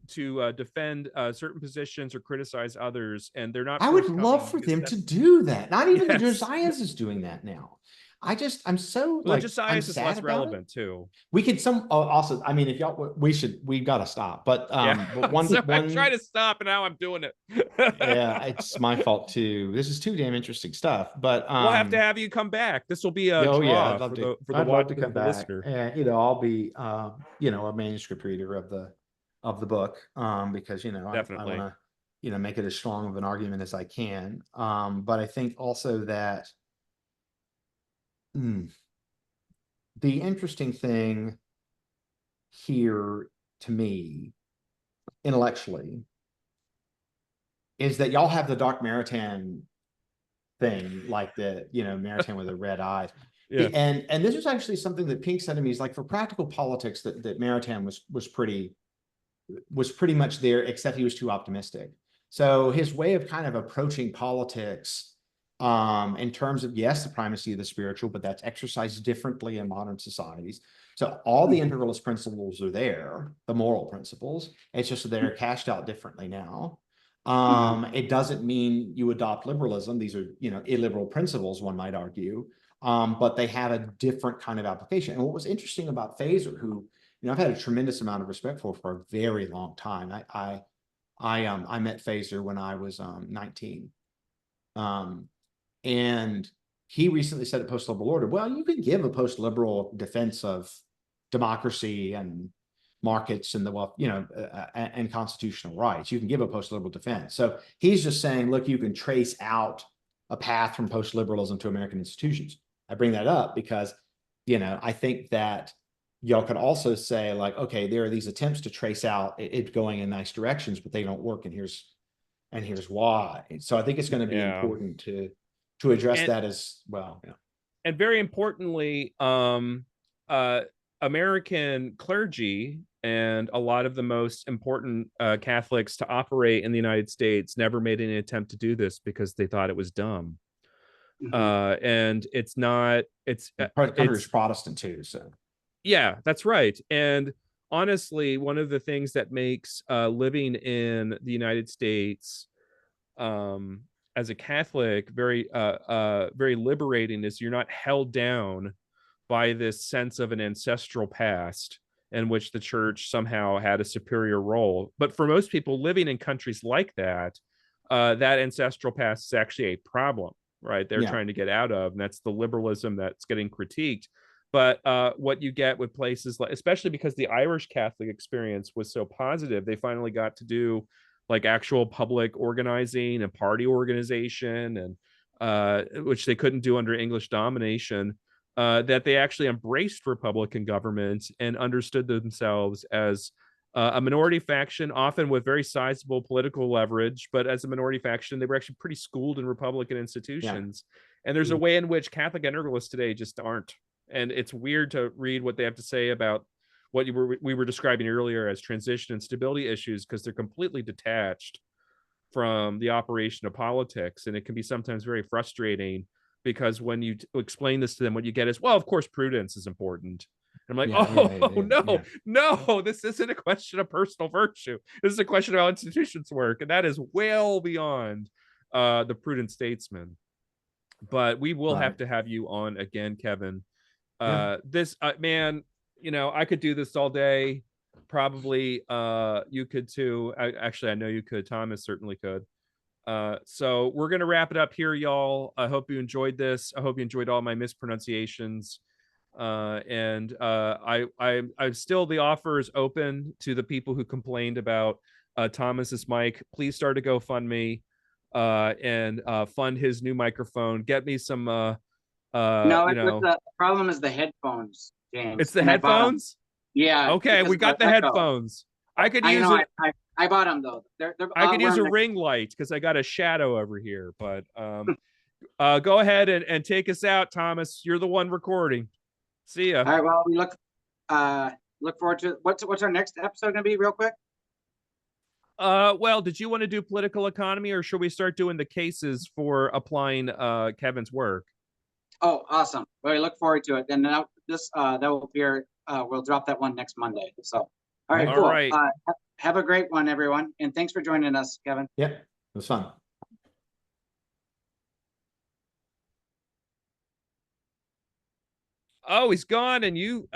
defend certain positions or criticize others, and they're not. I would love for them to do that. Not even the Josias is doing that now. I'm so like, Josias is less relevant too. We could also, I mean, if y'all, we've got to stop, but but I'm trying to stop and now I'm doing it. Yeah, it's my fault too. This is too damn interesting stuff, but we'll have to have you come back. This will be a I'd love to come back. Listener. And I'll be a manuscript reader of the book, because I want to make it as strong of an argument as I can. But I think also that the interesting thing here to me, intellectually, is that y'all have the Dark Maritain thing, like the Maritain with the red eyes. Yeah. And this was actually something that Pink said to me, is like, for practical politics, that Maritain was pretty much there, except he was too optimistic. So his way of kind of approaching politics, in terms of, yes, the primacy of the spiritual, but that's exercised differently in modern societies. So all the integralist principles are there, the moral principles. It's just that they're cashed out differently now. It doesn't mean you adopt liberalism. These are, illiberal principles, one might argue, but they have a different kind of application. And what was interesting about Fazer, who, I've had a tremendous amount of respect for a very long time. I met Fazer when I was 19. And he recently said at Post-Liberal Order, well, you can give a post-liberal defense of democracy and markets and and constitutional rights. You can give a post-liberal defense. So he's just saying, look, you can trace out a path from post-liberalism to American institutions. I bring that up because, I think that y'all could also say, like, okay, there are these attempts to trace out it going in nice directions, but they don't work, and here's why. So I think it's going to be important to address that as well. Yeah. And very importantly, American clergy and a lot of the most important Catholics to operate in the United States never made any attempt to do this because they thought it was dumb. And it's not. It's part of the country is Protestant too, so. Yeah, that's right. And honestly, one of the things that makes living in the United States as a Catholic very very liberating is you're not held down by this sense of an ancestral past in which the church somehow had a superior role. But for most people living in countries like that, that ancestral past is actually a problem, right? They're trying to get out of, and that's the liberalism that's getting critiqued. But what you get with places like, especially because the Irish Catholic experience was so positive, they finally got to do like actual public organizing and party organization, and which they couldn't do under English domination. That they actually embraced Republican government and understood themselves as a minority faction, often with very sizable political leverage, but as a minority faction, they were actually pretty schooled in Republican institutions. And there's a way in which Catholic integralists today just aren't. And it's weird to read what they have to say about what we were describing earlier as transition and stability issues, because they're completely detached from the operation of politics. And it can be sometimes very frustrating, because when you explain this to them, what you get is, well, of course, prudence is important. And I'm like, no, this isn't a question of personal virtue. This is a question of how institutions work. And that is well beyond the prudent statesman. But we will have to have you on again, Kevin. This man, you know, I could do this all day. Probably you could too. Actually, I know you could. Thomas certainly could. So we're gonna wrap it up here, y'all. I hope you enjoyed this. I hope you enjoyed all my mispronunciations. And I'm still, the offer is open to the people who complained about Thomas's mic. Please start a GoFundMe and fund his new microphone. Get me some no, the problem is the headphones, James. It's the headphones? Yeah. Okay, we got the headphones. I could use it. I bought them though. I could use a ring light because I got a shadow over here. But go ahead and take us out, Thomas. You're the one recording. See ya. All right. Well, we look forward to what's our next episode gonna be, real quick. Well, did you want to do political economy, or should we start doing the cases for applying Kevin's work? Oh, awesome. Well, I look forward to it. And that will appear. We'll drop that one next Monday. So, all right, cool. All right. Have a great one, everyone, and thanks for joining us, Kevin. Yeah, it was fun. Oh, he's gone, and you